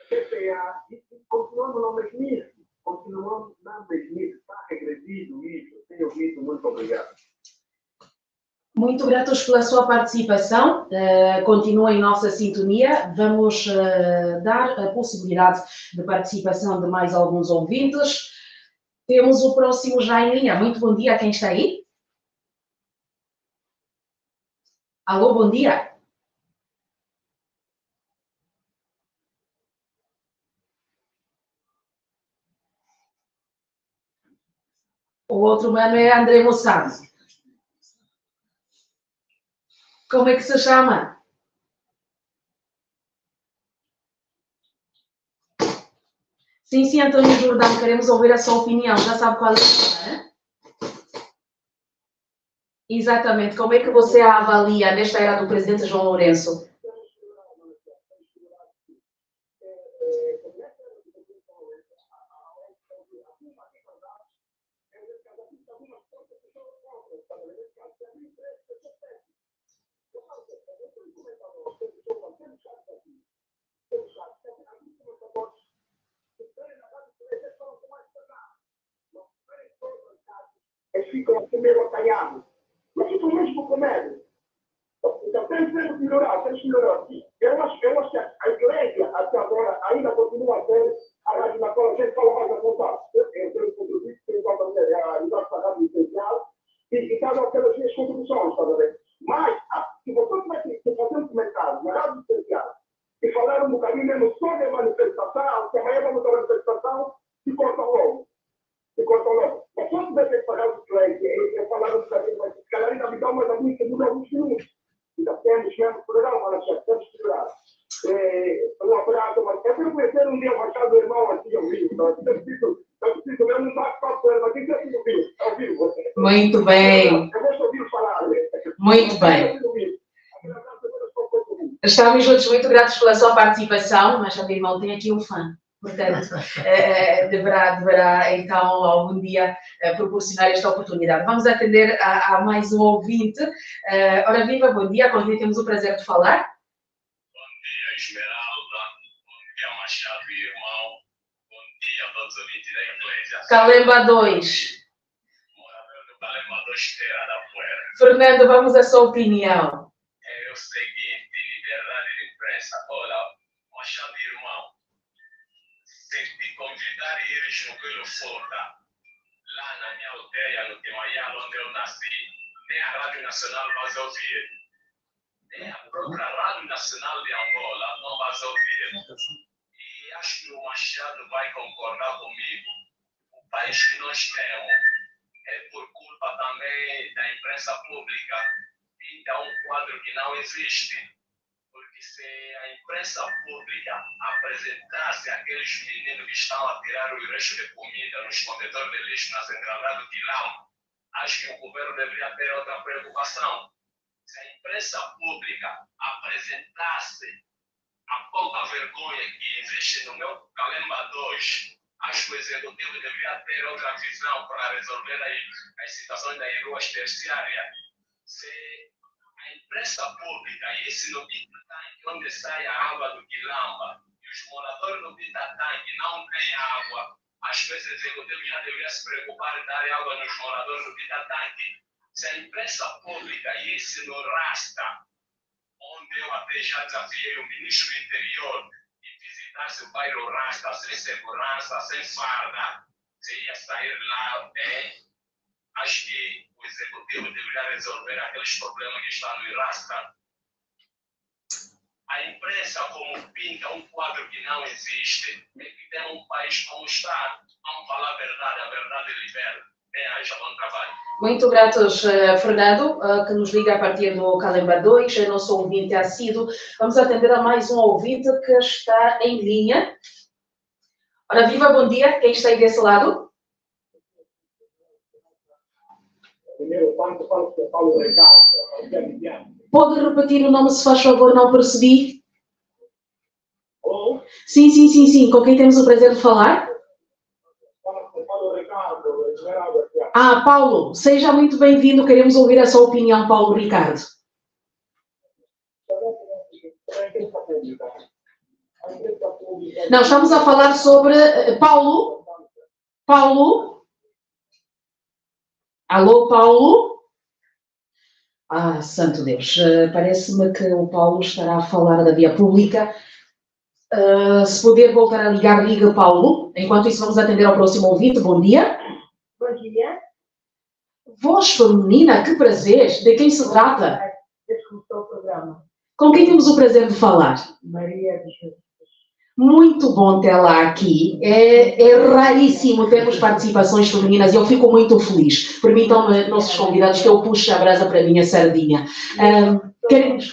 CPA, e continuamos na mesmice. Está regredido isso. Tenho ouvido, muito obrigado. Muito gratos pela sua participação. Continuem em nossa sintonia. Vamos dar a possibilidade de participação de mais alguns ouvintes. Temos o próximo já em linha. Muito bom dia a quem está aí. Alô, bom dia. O outro mano é André Moçano. Como é que se chama? Sim, Antônio Jordão, queremos ouvir a sua opinião. Já sabe qual é, né? Exatamente. Como é que você a avalia nesta era do presidente João Lourenço? Eles ficam assim meio acanhados. Mas isso mesmo com medo. Então tem que melhorar, Eu acho que a igreja até agora ainda continua a ser a rádio na qual a gente fala mais a vontade. Eu tenho contribuído, tenho a idade para a rádio essencial e cada aquelas minhas contribuições, está a ver? Mas, se você tiver que fazer um comentário na rádio essencial e falar um bocadinho mesmo só de manifestação, que amanhã vamos ter manifestação, e corta logo. Mas só tiver que pagar os clientes e falar um bocadinho, mas se calhar ainda me dá mais alguns minutos. Ainda temos mesmo programa, mas já temos que segurar. Um abraço, mas eu quero conhecer um dia o Machado Irmão aqui ao vivo. Eu preciso mesmo um bate-papo com ele, mas tem que ser ao vivo. Muito bem. Eu gosto de ouvir falar. Muito bem. Estamos juntos, muito gratos pela sua participação. Machado Irmão tem aqui um fã. portanto, deverá então algum dia proporcionar esta oportunidade. Vamos atender a mais um ouvinte. Ora viva, bom dia, com quem temos o prazer de falar? Bom dia, Esmeralda. Bom dia, Machado e irmão. Bom dia a todos os ouvintes da igreja. Calemba 2. Morador do Calemba 2, Terra da Fuera. Fernando, vamos à sua opinião. É o seguinte, liberdade de imprensa. Olha, Machado e irmão, se te convidar a ires no Vila Forda, lá na minha aldeia, no Timaial, onde eu nasci, nem a Rádio Nacional vai ouvir. Nem a própria Rádio Nacional de Angola não vai ouvir. E acho que o Machado vai concordar comigo. O país que nós temos é por culpa também da imprensa pública. Pinta um quadro que não existe. Porque se a imprensa pública apresentasse aqueles meninos que estão a tirar o resto de comida nos contentores de lixo na centralidade do Quilão, acho que o governo deveria ter outra preocupação. Se a imprensa pública apresentasse a pouca vergonha que existe no meu Calemba 2, acho que o executivo deveria ter outra visão para resolver as situações das ruas terciárias. Se a imprensa pública, e esse no Bita-Tanque, onde sai a água do Quilamba, e os moradores do Bita-Tanque não têm água, acho que esse executivo já deveria se preocupar em dar água nos moradores do Bita-Tanque. Se a imprensa pública, e esse no Rasta, onde eu até já desafiei o ministro do Interior e visitasse o bairro Rasta sem segurança, sem farda, se ia sair lá bem, acho que o executivo deveria resolver aqueles problemas que estão no Rasta. A imprensa, como pinta um quadro que não existe, é que tem um país como está. Vamos falar a verdade liberta. Haja bom trabalho. Muito gratos, Fernando, que nos liga a partir do Calemba 2, é nosso ouvinte assíduo. Vamos atender a mais um ouvinte que está em linha. Ora, viva, bom dia. Quem está aí desse lado? Pode repetir o nome, se faz favor, não percebi. Sim. Com quem temos o prazer de falar? Paulo, seja muito bem-vindo. Queremos ouvir a sua opinião, Paulo Ricardo. Não, estamos a falar sobre... Paulo? Alô, Paulo? Santo Deus. Parece-me que o Paulo estará a falar da via pública. Se puder voltar a ligar, liga, Paulo. Enquanto isso, vamos atender ao próximo ouvinte. Bom dia. Bom dia. Voz feminina, que prazer. De quem se trata? Desde que começou o programa. Com quem temos o prazer de falar? Maria de Jesus. Muito bom tê-la aqui. É raríssimo termos participações femininas e eu fico muito feliz. Permitam-me, nossos convidados, que eu puxe a brasa para a minha sardinha. Queremos...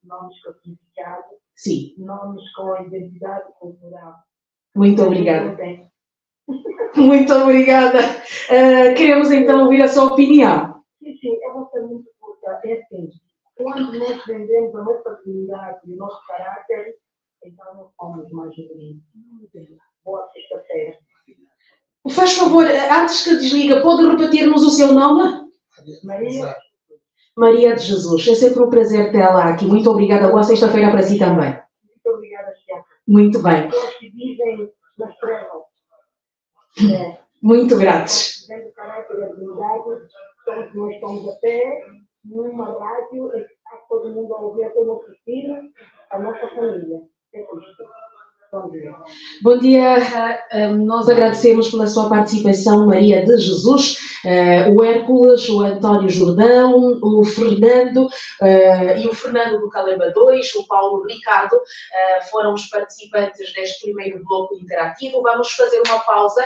Nomes com significado. Sim. Nomes com identidade cultural. Muito obrigada. Muito obrigada. Queremos então ouvir a sua opinião. Sim, eu vou ser muito curta. É assim, quando nós vendemos a nossa comunidade e o nosso caráter, então não somos mais bonitos. Boa sexta-feira. Faz favor, antes que desliga, pode repetir-nos o seu nome? Maria. Maria de Jesus. É sempre um prazer tê-la aqui. Muito obrigada. Boa sexta-feira para si também. Muito obrigada, Chiara. Muito bem. Pessoas que vivem nas trevas. Muito gratos. Dentro do caráter e da dignidade, todos nós estamos até numa rádio e está todo mundo a ouvir até o nosso filho, a nossa família. É isto. Bom dia. Bom dia. Nós agradecemos pela sua participação, Maria de Jesus, o Hércules, o António Jordão, o Fernando e o Fernando do Calemba 2, o Paulo Ricardo, foram os participantes deste primeiro bloco interativo. Vamos fazer uma pausa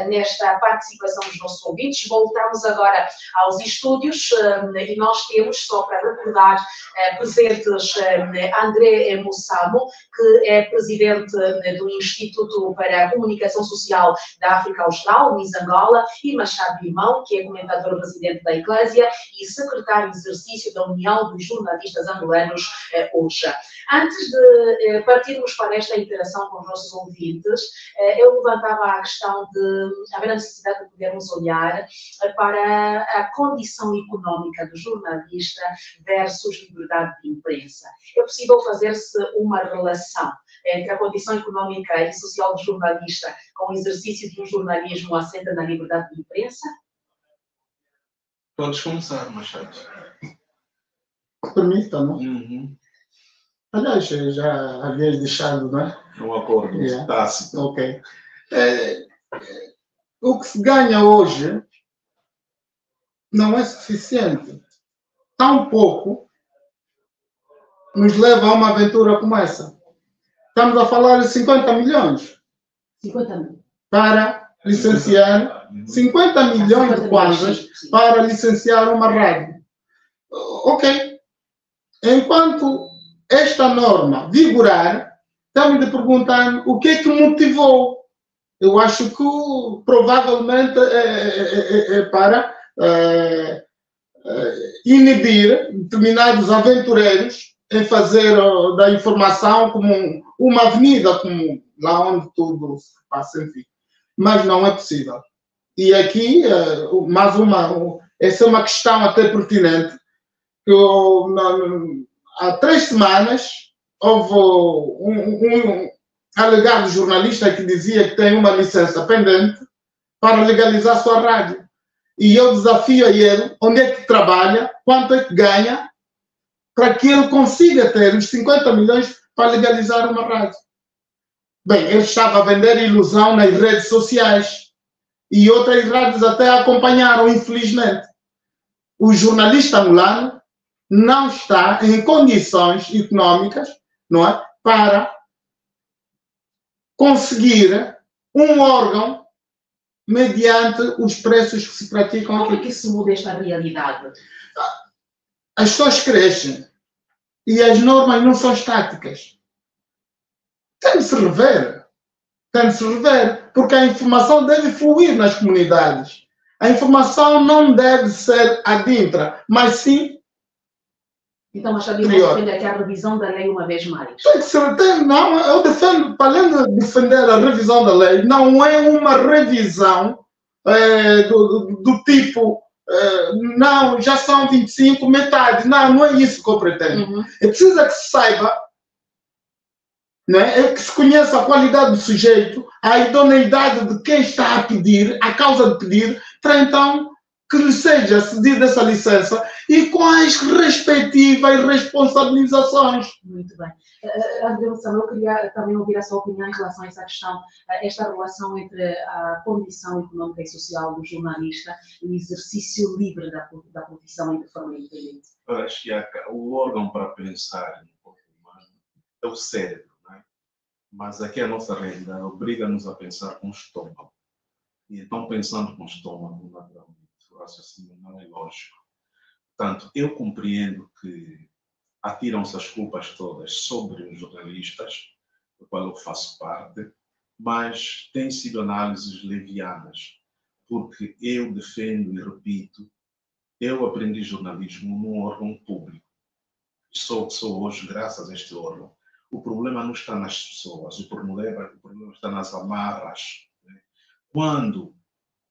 nesta participação dos nossos ouvintes. Voltamos agora aos estúdios e nós temos, só para recordar, presentes André Mussamo, que é presidente do do Instituto para a Comunicação Social da África Austral, Miss Angola, e Machado Limão, que é comentador residente da Eclésia e secretário de exercício da União dos Jornalistas Angolanos, OJA. Antes de partirmos para esta interação com os nossos ouvintes, eu levantava a questão de haver a necessidade de podermos olhar para a condição económica do jornalista versus liberdade de imprensa. É possível fazer-se uma relação entre a condição económica e social do jornalista com o exercício de um jornalismo assente na liberdade de imprensa? Podes começar, Machado. Permita, não? Uhum. Aliás, já havias deixado, não é? Um acordo tácito. Ok. O que se ganha hoje não é suficiente. Tão pouco nos leva a uma aventura como essa. Estamos a falar de 50 milhões. 50 mil. Para licenciar 50 milhões de kwanzas para licenciar uma rádio. Ok. Enquanto esta norma vigorar, estamos de perguntar o que é que motivou. Eu acho que provavelmente é para inibir determinados aventureiros em fazer da informação como uma avenida, como lá onde tudo se passa, enfim. Mas não é possível. E aqui, mais essa é uma questão até pertinente, que há 3 semanas houve um alegado jornalista que dizia que tem uma licença pendente para legalizar sua rádio. E eu desafio a ele onde é que trabalha, quanto é que ganha, para que ele consiga ter os 50 milhões para legalizar uma rádio. Bem, ele estava a vender ilusão nas redes sociais e outras rádios até acompanharam, infelizmente. O jornalista angolano não está em condições económicas, não é, para conseguir um órgão mediante os preços que se praticam aqui. Como é que se muda esta realidade? As pessoas crescem e as normas não são estáticas. Tem de se rever. Tem de se rever, porque a informação deve fluir nas comunidades. A informação não deve ser adintra, mas sim. Então, Machado Limão defende aqui a revisão da lei uma vez mais. Tem que ser, não, eu defendo, para além de defender a revisão da lei, não é uma revisão do tipo, não, já são 25, metade. Não é isso que eu pretendo. É preciso que se saiba, né, é que se conheça a qualidade do sujeito, a idoneidade de quem está a pedir, a causa de pedir, para então que lhe seja cedida essa licença e com as respectivas responsabilizações. Muito bem. Eu queria também ouvir a sua opinião em relação a essa questão, esta relação entre a condição económica e social do jornalista e o exercício livre da profissão de forma independente. Acho que o órgão para pensar no corpo humano é o cérebro, não é? Mas aqui a nossa realidade obriga-nos a pensar com o estômago. E então, pensando com o estômago, naturalmente, o raciocínio não é lógico. Portanto, eu compreendo que atiram-se as culpas todas sobre os jornalistas, do qual eu faço parte, mas têm sido análises levianas, porque eu defendo e repito, eu aprendi jornalismo num órgão público. Sou o que sou hoje graças a este órgão. O problema não está nas pessoas, o problema está nas amarras. Né? Quando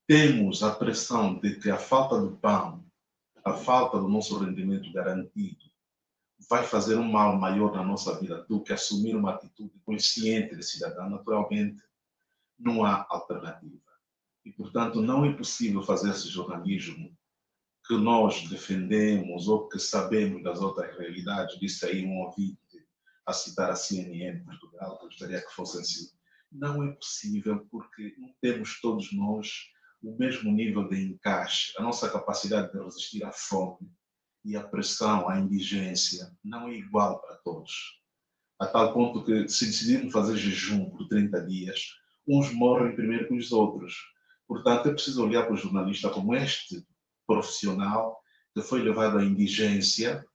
temos a pressão de que a falta de pão, a falta do nosso rendimento garantido, vai fazer um mal maior na nossa vida do que assumir uma atitude consciente de cidadão, naturalmente, não há alternativa. E, portanto, não é possível fazer esse jornalismo que nós defendemos ou que sabemos das outras realidades. Disse aí um ouvinte a citar a CNN de Portugal, que gostaria que fosse assim. Não é possível porque não temos todos nós o mesmo nível de encaixe. A nossa capacidade de resistir à fome e à pressão, à indigência, não é igual para todos. A tal ponto que, se decidirmos fazer jejum por 30 dias, uns morrem primeiro que os outros. Portanto, é preciso olhar para o jornalista como este profissional que foi levado à indigência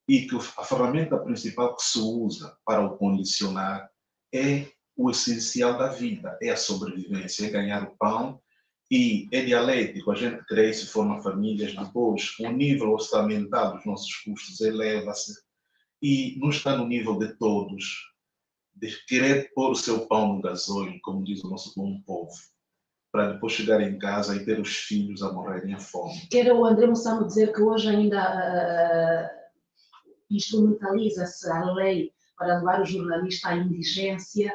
e que a ferramenta principal que se usa para o condicionar é o essencial da vida, é a sobrevivência, é ganhar o pão, e é dialético, a gente cresce, forma famílias, depois o nível orçamental dos nossos custos eleva-se e não está no nível de todos, de querer pôr o seu pão no gasóleo, como diz o nosso bom povo, para depois chegar em casa e ter os filhos a morrerem à fome. Quero o André Mussamo dizer que hoje ainda instrumentaliza-se a lei para levar o jornalista à indigência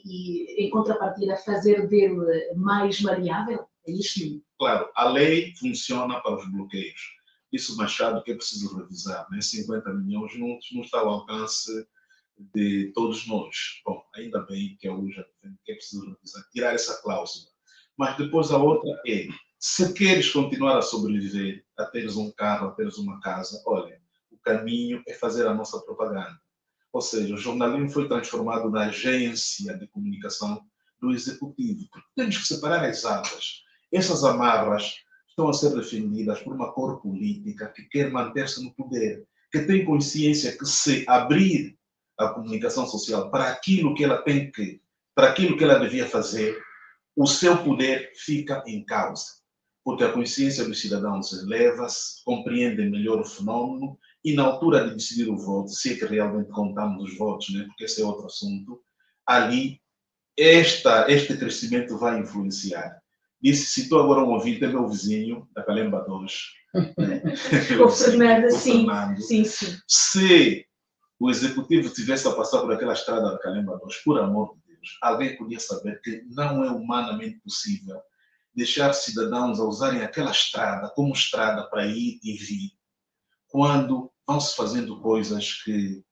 e, em contrapartida, fazer dele mais maleável? É isto? Claro, a lei funciona para os bloqueios. Isso, Machado, que é preciso revisar, né? 50 milhões não está ao alcance de todos nós. Bom, ainda bem que hoje é preciso revisar, tirar essa cláusula. Mas depois a outra é, se queres continuar a sobreviver, a teres um carro, a teres uma casa, olha, o caminho é fazer a nossa propaganda. Ou seja, o jornalismo foi transformado na agência de comunicação do executivo. Porque temos que separar as águas. Essas amarras estão a ser defendidas por uma cor política que quer manter-se no poder, que tem consciência que se abrir a comunicação social para aquilo que ela tem que, para aquilo que ela devia fazer, o seu poder fica em causa. Porque a consciência dos cidadãos eleva-se, compreendem melhor o fenômeno e na altura de decidir o voto, se é que realmente contamos os votos, né? Porque esse é outro assunto, ali este crescimento vai influenciar. Citou agora um ouvinte, é meu vizinho, da Calemba 2. Né? O Fernando, sim. Se o executivo tivesse a passar por aquela estrada da Calemba 2, por amor de Deus, alguém podia saber que não é humanamente possível deixar cidadãos a usarem aquela estrada como estrada para ir e vir, quando vão se fazendo coisas que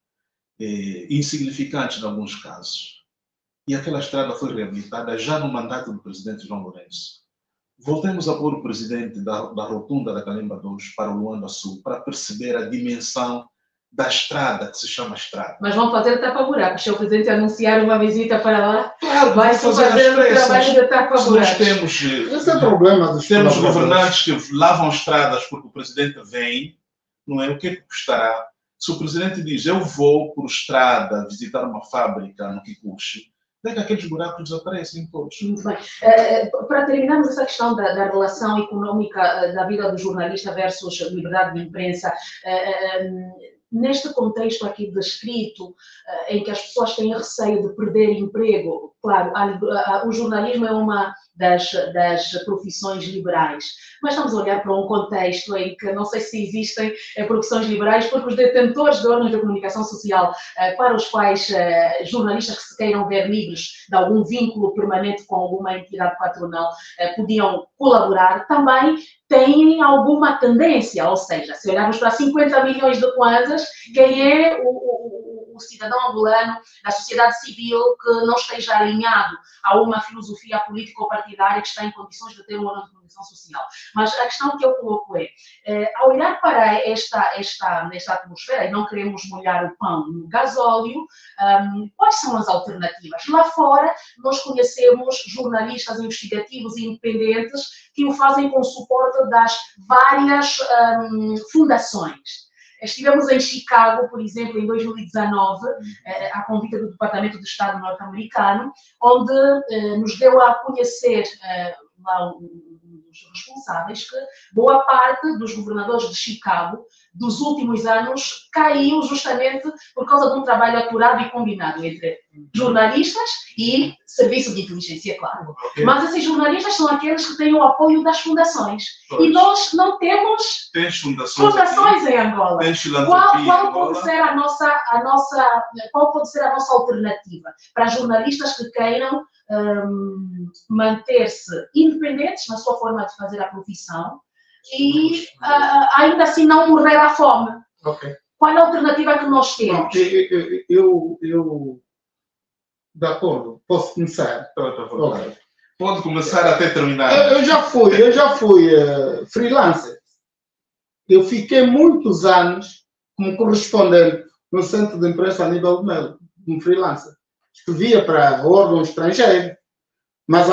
insignificantes em alguns casos. E aquela estrada foi reabilitada já no mandato do presidente João Lourenço. Voltemos a pôr o presidente da rotunda da Calemba 2 para o Luanda Sul, para perceber a dimensão da estrada, que se chama estrada. Mas vão fazer tapa-buracos. Se o presidente anunciar uma visita para lá, claro, vai fazer o trabalho de tapa-buracos. Esse é o problema. Temos governantes que lavam estradas porque o presidente vem, não é? O que é que custará? Se o presidente diz, eu vou por estrada visitar uma fábrica no Kikuchi, daí que aqueles buracos desaparecem todos. Muito bem. Para terminarmos essa questão da relação econômica da vida do jornalista versus liberdade de imprensa, neste contexto aqui descrito, em que as pessoas têm receio de perder emprego, claro, o jornalismo é uma das profissões liberais, mas estamos a olhar para um contexto em que não sei se existem profissões liberais, porque os detentores de órgãos de comunicação social, para os quais jornalistas que se queiram ver livres de algum vínculo permanente com alguma entidade patronal podiam colaborar, também têm alguma tendência, ou seja, se olharmos para 50 milhões de kwanzas, quem é o cidadão angolano da sociedade civil que não esteja alinhado a uma filosofia político-partidária que está em condições de ter um órgão de comunicação social. Mas a questão que eu coloco é, ao olhar para esta atmosfera, e não queremos molhar o pão no gasóleo, quais são as alternativas? Lá fora, nós conhecemos jornalistas investigativos e independentes que o fazem com o suporte das várias fundações. Estivemos em Chicago, por exemplo, em 2019, a convite do Departamento de Estado norte-americano, onde nos deu a conhecer lá os responsáveis que boa parte dos governadores de Chicago dos últimos anos caiu justamente por causa de um trabalho apurado e combinado entre jornalistas e serviço de inteligência, claro. Okay. Mas esses jornalistas são aqueles que têm o apoio das fundações. Pois. E nós não temos fundações em Angola. Qual pode ser a nossa alternativa para jornalistas que queiram manter-se independentes na sua forma de fazer a profissão e ainda assim não morrer à fome? Okay. Qual é a alternativa que nós temos? Eu de acordo, posso começar? Okay. Pode começar até terminar. Eu já fui freelancer. Eu fiquei muitos anos como correspondente no centro de imprensa a nível de Melo, como freelancer. Escrevia para órgão estrangeiro, mas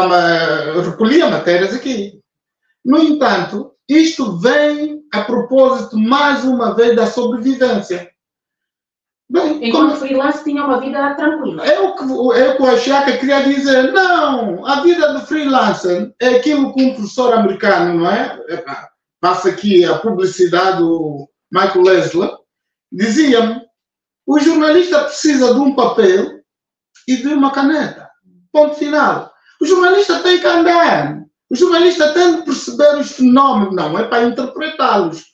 recolhia matérias aqui. No entanto, isto vem a propósito, mais uma vez, da sobrevivência. Bem, Enquanto freelance tinha uma vida tranquila. É o que o Axaca queria dizer. Não, a vida do freelancer é aquilo que um professor americano, não é? Passa aqui a publicidade do Michael Leslie, dizia-me, o jornalista precisa de um papel e de uma caneta. Ponto final. O jornalista tem que andar. O jornalista tem que perceber os fenómenos, não é para interpretá-los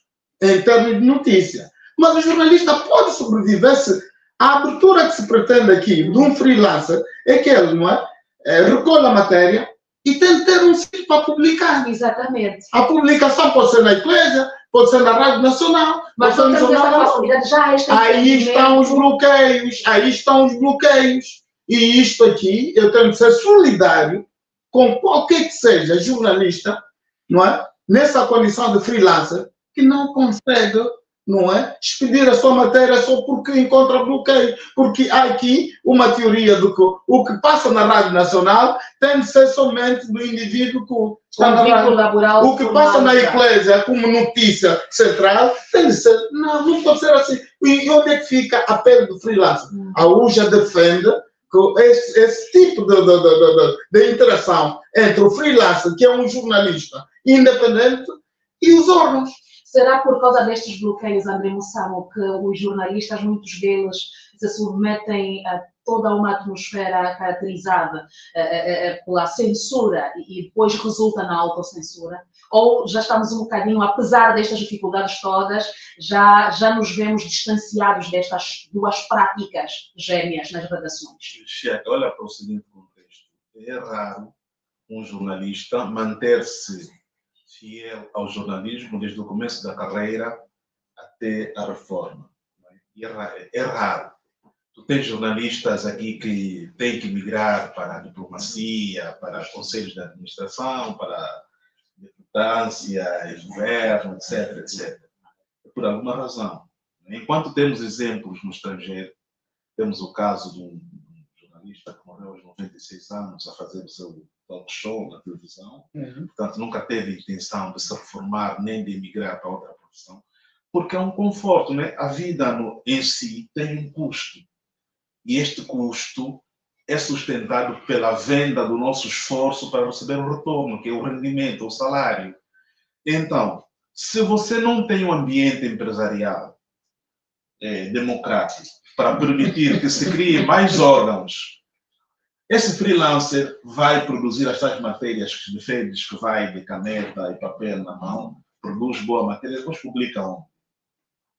em termos de notícia. Mas o jornalista pode sobreviver se a abertura que se pretende aqui de um freelancer é que ele, não é? Recolhe a matéria e tem que ter um sítio para publicar. Exatamente. A publicação pode ser na Eclésia, pode ser na Rádio Nacional, mas pode ser no Jornal facilidade já Aí estão os bloqueios, aí estão os bloqueios. E isto aqui, eu tenho que ser solidário com qualquer que seja jornalista, não é? Nessa condição de freelancer, que não consegue, não é? Expedir a sua matéria só porque encontra bloqueio. Porque há aqui uma teoria de que o que passa na Rádio Nacional tem de ser somente do indivíduo que está na rádio. Laboral, o que passa na Eclésia como notícia central tem de ser. Não pode ser assim. E onde é que fica a pele do freelancer? A UJA defende que esse tipo de interação entre o freelancer, que é um jornalista independente, e os órgãos. Será por causa destes bloqueios, André Mussamo, que os jornalistas, muitos deles, se submetem a toda uma atmosfera caracterizada pela censura e depois resulta na autocensura? Ou já estamos um bocadinho, apesar destas dificuldades todas, já nos vemos distanciados destas duas práticas gêmeas nas redações? Checa, olha para o seguinte contexto. É raro um jornalista manter-se fiel ao jornalismo desde o começo da carreira até a reforma. É raro. Tu tens jornalistas aqui que têm que migrar para a diplomacia, para conselhos de administração, para a deputância, governo, etc, etc. Por alguma razão. Enquanto temos exemplos no estrangeiro, temos o caso de um jornalista que morreu aos 96 anos a fazer o seu talk show na televisão, portanto nunca teve intenção de se reformar nem de emigrar para outra profissão, porque é um conforto, né? A vida em si tem um custo, e este custo é sustentado pela venda do nosso esforço para receber o retorno, que é o rendimento, o salário. Então, se você não tem um ambiente empresarial democrático para permitir que se criem mais órgãos, esse freelancer vai produzir as tais matérias que defendes, que vai de caneta e papel na mão, produz boa matéria, depois publica onde?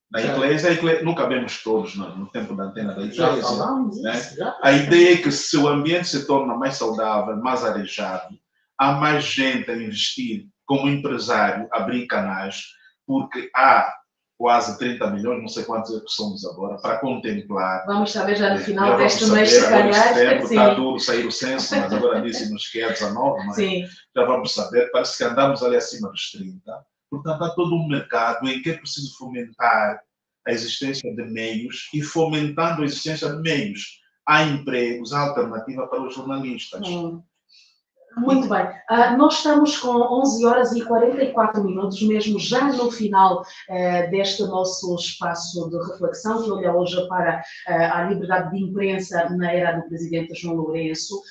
Na Eclésia, nunca vemos todos no tempo da antena da Eclésia. Né? A ideia é que se o ambiente se torna mais saudável, mais arejado, há mais gente a investir como empresário, abrir canais, porque há quase 30 milhões, não sei quantos é que somos agora, para contemplar. Vamos saber já no final deste mês, se calhar. Está duro sair o censo, mas agora disse-nos que é 19, mas já vamos saber. Parece que andamos ali acima dos 30. Portanto, há todo um mercado em que é preciso fomentar a existência de meios, e fomentando a existência de meios, há empregos, há alternativa para os jornalistas. Muito bem. Nós estamos com 11 horas e 44 minutos, mesmo já no final deste nosso espaço de reflexão, que olha hoje para a liberdade de imprensa na era do presidente João Lourenço.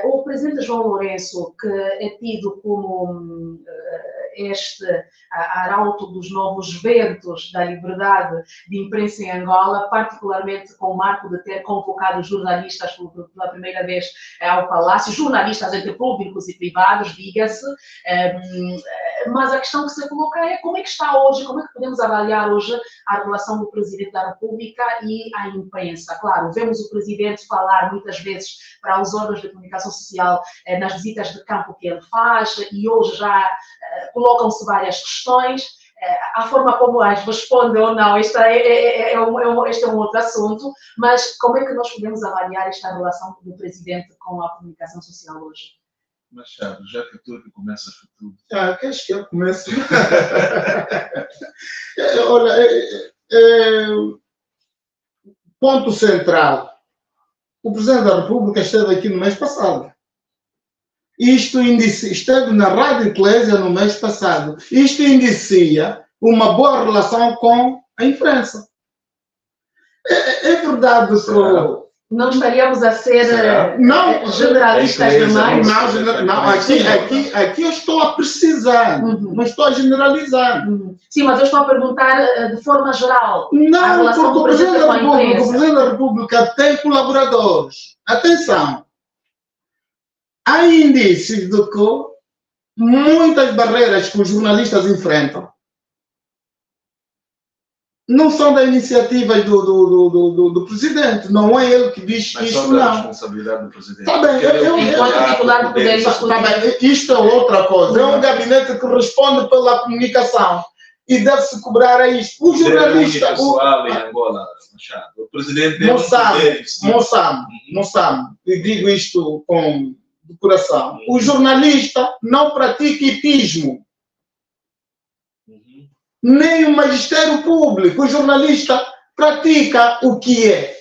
O presidente João Lourenço, que é tido como este arauto dos novos ventos da liberdade de imprensa em Angola, particularmente com o marco de ter convocado jornalistas pela primeira vez ao Palácio, jornalistas entre públicos e privados, diga-se, mas a questão que se coloca é como é que está hoje, como é que podemos avaliar hoje a relação do Presidente da República e a imprensa. Claro, vemos o Presidente falar muitas vezes para os órgãos de comunicação social nas visitas de campo que ele faz, e hoje já colocam-se várias questões. A forma como as responde ou não, este é um outro assunto, mas como é que nós podemos avaliar esta relação do Presidente com a comunicação social hoje? Machado, já que tu é que começas com tudo. Queres que eu comece? Olha, ponto central. O Presidente da República esteve aqui no mês passado. Isto esteve na Rádio Eclésia no mês passado. Isto indicia uma boa relação com a imprensa. É verdade que... Não estaríamos a ser generalistas Não, demais? aqui eu estou a precisar, não estou a generalizar. Sim, mas eu estou a perguntar de forma geral. Não, porque o Presidente da República tem colaboradores. Atenção, há indícios de que muitas barreiras que os jornalistas enfrentam não são da iniciativa do Presidente. Não é ele que diz mas isto, são da não. responsabilidade do Presidente. Tá bem, enquanto titular do Poder isto é outra coisa. É um gabinete que responde pela comunicação e deve-se cobrar a isto. O jornalista... Em Angola, Machado. O Presidente não sabe. E digo isto com do coração. O jornalista não pratica hipismo. Nem o magistério público. O jornalista pratica o que é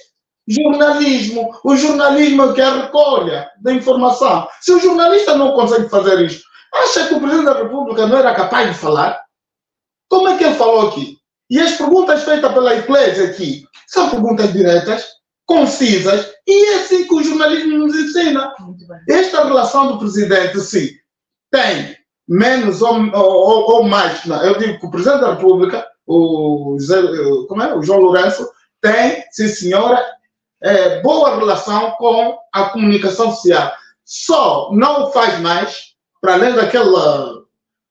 jornalismo. O jornalismo que é a recolha da informação. Se o jornalista não consegue fazer isto, acha que o Presidente da República não era capaz de falar? Como é que ele falou aqui? E as perguntas feitas pela Igreja aqui são perguntas diretas, concisas, e é assim que o jornalismo nos ensina. Esta relação do Presidente, sim, tem menos ou mais. Não, eu digo que o Presidente da República, o João Lourenço, tem, sim senhora, boa relação com a comunicação social. Só não faz mais, para além daquela...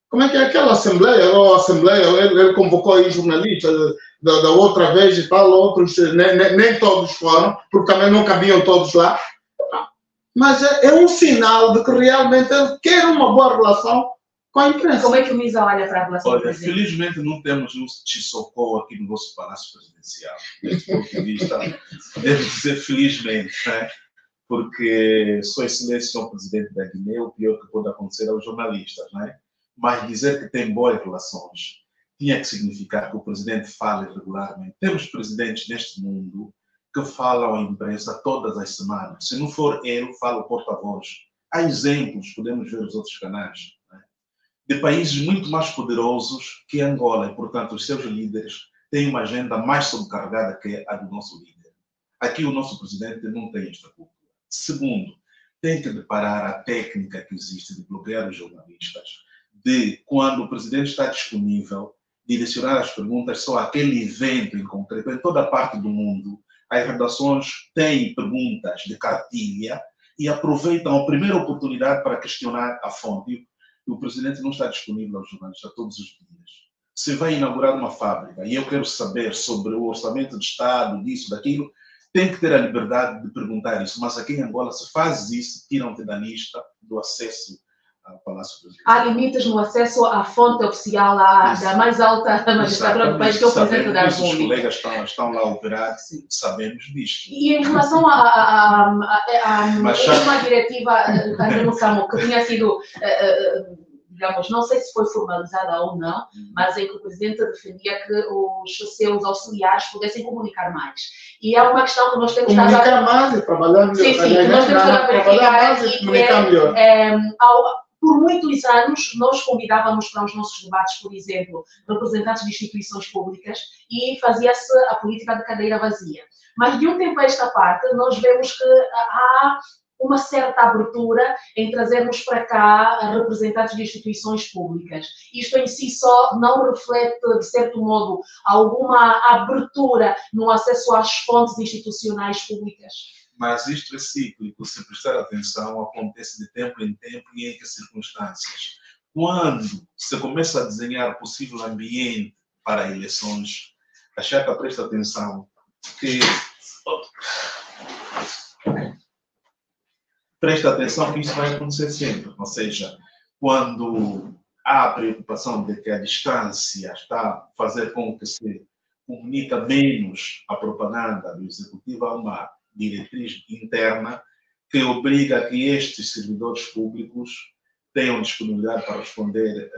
Como é que é aquela assembleia? Ele convocou aí jornalistas da outra vez e tal, outros, nem todos foram, porque também não cabiam todos lá. Mas é um sinal de que realmente ele quer uma boa relação com a imprensa. Como é que o MISA olha para a relação do Presidente? Felizmente não temos um Tshisoko aqui no nosso Palácio Presidencial. Desse ponto de vista, devo dizer felizmente, né? Porque Sua Excelência, o Presidente da Guiné, o pior que pode acontecer aos jornalistas, né? Mas dizer que tem boas relações tinha que significar que o Presidente fala regularmente. Temos presidentes neste mundo que falam à imprensa todas as semanas. Se não for ele, fala o porta-voz. Há exemplos, podemos ver os outros canais, né? De países muito mais poderosos que Angola, e, portanto, os seus líderes têm uma agenda mais sobrecarregada que a do nosso líder. Aqui o nosso Presidente não tem esta cultura. Segundo, tem que deparar a técnica que existe de bloquear os jornalistas, de, quando o Presidente está disponível, direcionar as perguntas só àquele evento em concreto. Em toda a parte do mundo, as redações têm perguntas de cartilha e aproveitam a primeira oportunidade para questionar a fonte. E o Presidente não está disponível aos jornalistas todos os dias. Se vai inaugurar uma fábrica e eu quero saber sobre o orçamento de Estado, disso, daquilo, tem que ter a liberdade de perguntar isso. Mas aqui em Angola, se faz isso, tiram-te da lista do acesso ao Palácio Presidencial. Há limites no acesso à fonte oficial da mais alta magistratura do país, que é o Presidente da República. Os colegas estão lá operados, sabemos disto. E em relação a uma diretiva que tinha sido, digamos, não sei se foi formalizada ou não, mas em que o Presidente defendia que os seus auxiliares pudessem comunicar mais. E há uma questão que nós temos que comunicar mais e trabalhar melhor. Sim, que nós temos que verificar aqui, que é, por muitos anos, nós convidávamos para os nossos debates, por exemplo, representantes de instituições públicas e fazia-se a política de cadeira vazia. Mas de um tempo a esta parte, nós vemos que há uma certa abertura em trazermos para cá representantes de instituições públicas. Isto em si só não reflete, de certo modo, alguma abertura no acesso às fontes institucionais públicas? Mas isto é cíclico, se prestar atenção, acontece de tempo em tempo e em que circunstâncias. Quando se começa a desenhar possível ambiente para eleições, a Chapa presta atenção que... Presta atenção que isso vai acontecer sempre. Ou seja, quando há a preocupação de que a distância está a fazer com que se comunica menos a propaganda do Executivo, há uma diretriz interna que obriga a que estes servidores públicos tenham disponibilidade para responder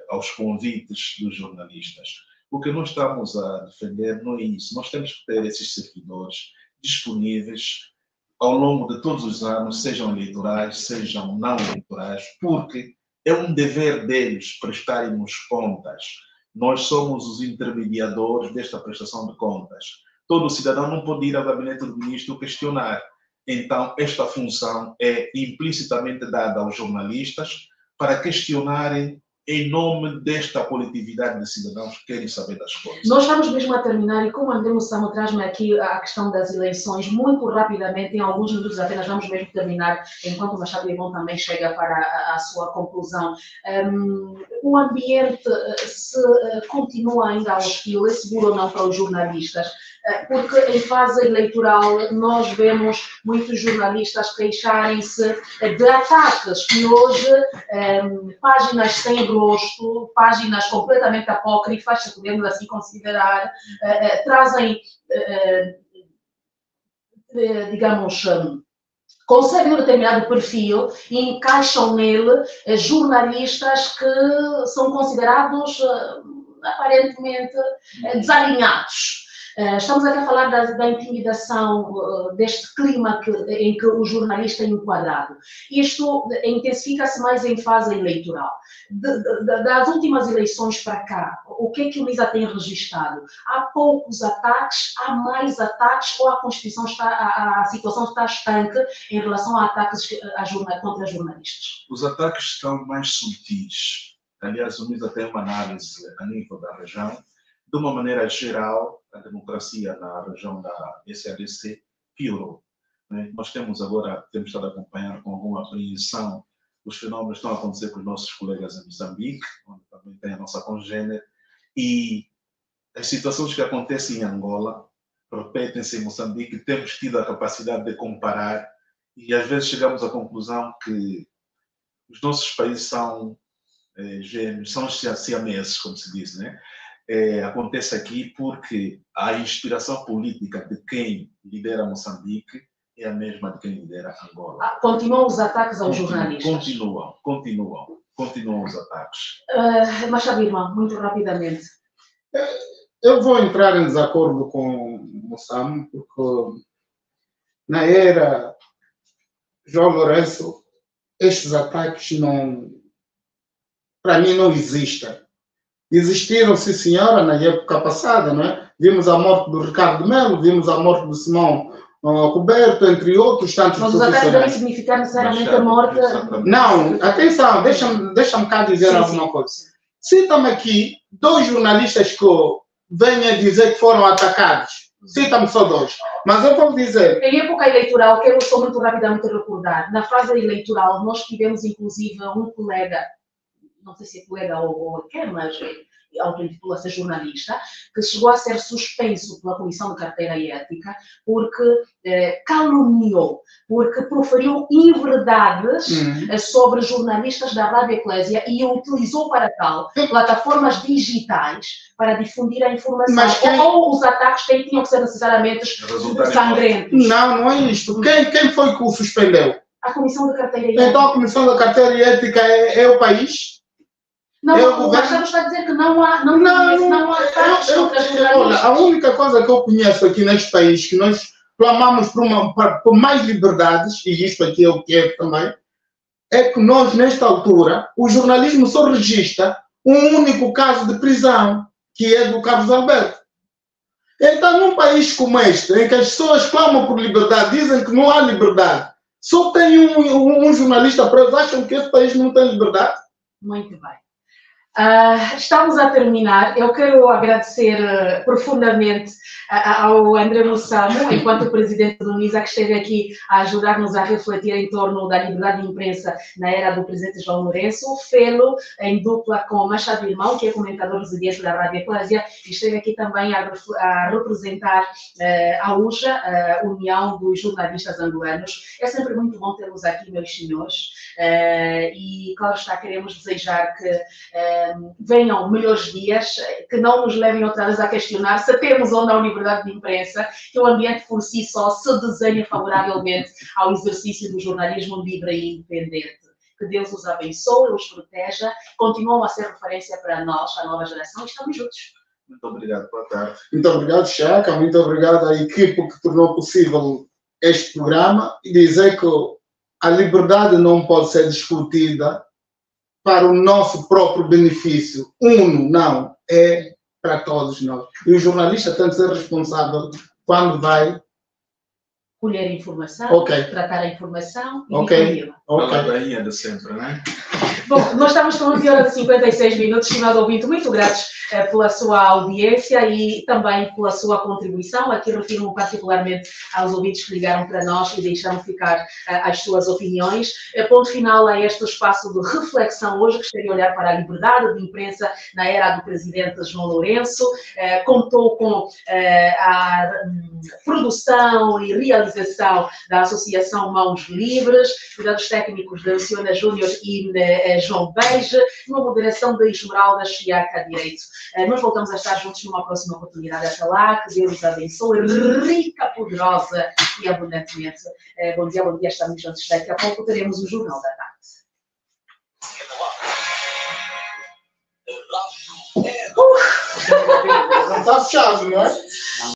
aos convites dos jornalistas. O que nós estamos a defender não é isso. Nós temos que ter esses servidores disponíveis ao longo de todos os anos, sejam eleitorais, sejam não eleitorais, porque é um dever deles prestarem-nos contas. Nós somos os intermediadores desta prestação de contas. todo cidadão não pode ir ao gabinete do ministro questionar. Então, esta função é implicitamente dada aos jornalistas para questionarem em nome desta coletividade de cidadãos que querem saber das coisas. Nós estamos mesmo a terminar e como André Mussamo traz-me aqui a questão das eleições, muito rapidamente, em alguns minutos apenas vamos mesmo terminar, enquanto o Machado Limão também chega para a sua conclusão. O ambiente se continua ainda hostil, é seguro ou não para os jornalistas? Porque em fase eleitoral nós vemos muitos jornalistas queixarem-se de ataques que hoje, páginas sem rosto, páginas completamente apócrifas, se podemos assim considerar, trazem, digamos, conseguem um determinado perfil e encaixam nele jornalistas que são considerados aparentemente desalinhados. Estamos aqui a falar da intimidação, deste clima em que o jornalista é enquadrado. Isto intensifica-se mais em fase eleitoral. Das últimas eleições para cá, o que é que o LISA tem registrado? Há poucos ataques, há mais ataques ou a situação está estanque em relação a ataques contra jornalistas? Os ataques estão mais sutis. Aliás, o LISA tem uma análise a nível da região. De uma maneira geral, a democracia na região da SADC piorou. Nós temos estado a acompanhar com alguma apreensão os fenómenos que estão a acontecer com os nossos colegas em Moçambique, onde também tem a nossa congênere, e as situações que acontecem em Angola repetem-se em Moçambique. Temos tido a capacidade de comparar e às vezes chegamos à conclusão que os nossos países são gêmeos, são siameses, como se diz, né? Acontece aqui porque a inspiração política de quem lidera Moçambique é a mesma de quem lidera Angola. Continuam os ataques aos jornalistas? Continuam os ataques. Machado Limão, muito rapidamente. Eu vou entrar em desacordo com o Mussamo, porque na era João Lourenço, estes ataques para mim não existem. Existiram, sim senhora, na época passada, não é? Vimos a morte do Ricardo Melo, vimos a morte do Simão Roberto, entre outros tantos profissionais. Mas os ataques devem significar necessariamente a morte? Não, atenção, deixa-me cá dizer alguma coisa. Cita-me aqui 2 jornalistas que venham dizer que foram atacados. Cita-me só 2. Mas eu vou dizer... Em época eleitoral, quero só muito rapidamente recordar, na fase eleitoral nós tivemos inclusive um colega, não sei se é colega ou quer, mas auto-intitula-se jornalista, que chegou a ser suspenso pela Comissão de Carteira e Ética porque caluniou, porque proferiu inverdades sobre jornalistas da Rádio Eclésia e utilizou para tal plataformas digitais para difundir a informação. Mas ou os ataques tinham que ser necessariamente sangrentos. Não é isto. Quem foi que o suspendeu? A Comissão de Carteira e Ética. Então a Comissão de Carteira e Ética é o país? Não, o Machado está a dizer que não há ataques contra jornalistas. Olha, a única coisa que eu conheço aqui neste país, que nós clamamos por mais liberdades, e isto aqui é o que é também, é que nós, nesta altura, o jornalismo só registra um único caso de prisão, que é do Carlos Alberto. Então, num país como este, em que as pessoas clamam por liberdade, dizem que não há liberdade, só tem um jornalista preso, acham que esse país não tem liberdade? Muito bem. Estamos a terminar. Eu quero agradecer profundamente ao André Mussamo, enquanto presidente do LISA, que esteve aqui a ajudar-nos a refletir em torno da liberdade de imprensa na era do presidente João Lourenço. Fê-lo em dupla com Machado Limão, que é comentador residente da Rádio Eclésia, e esteve aqui também a representar a UJA, a União dos Jornalistas Angolanos. É sempre muito bom tê-los aqui, meus senhores, e claro está, queremos desejar que venham melhores dias, que não nos levem outra vez a questionar se temos ou não liberdade de imprensa, que o ambiente por si só se desenha favoravelmente ao exercício do jornalismo livre e independente. Que Deus os abençoe, os proteja, continuam a ser referência para nós, a nova geração, e estamos juntos. Muito obrigado, boa tarde. Muito obrigado, Chaca, muito obrigado à equipe que tornou possível este programa, e dizer que a liberdade não pode ser discutida para o nosso próprio benefício. Não, é para todos nós. E o jornalista tem de ser responsável quando vai? Colher informação, Ok. tratar a informação e Ok. difumi-la. A Ok. ladainha de sempre, né? Bom, nós estamos com 11 horas e 56 minutos, estimado ouvinte, muito gratos pela sua audiência e também pela sua contribuição. Aqui refiro-me particularmente aos ouvintes que ligaram para nós e deixaram ficar as suas opiniões. Ponto final a este espaço de reflexão hoje, gostaria de olhar para a liberdade de imprensa na era do presidente João Lourenço. Contou com a produção e realização da Associação Mãos Livres, cuidados técnicos da Luciana Júnior e João Beige, uma moderação da Esmeralda Chiaca Direito. Nós voltamos a estar juntos numa próxima oportunidade. Até lá, que Deus os abençoe, rica, poderosa e abundantemente. Bom dia, estamos juntos. Daqui a pouco teremos o Jornal da Tarde. Não está fechado, não é?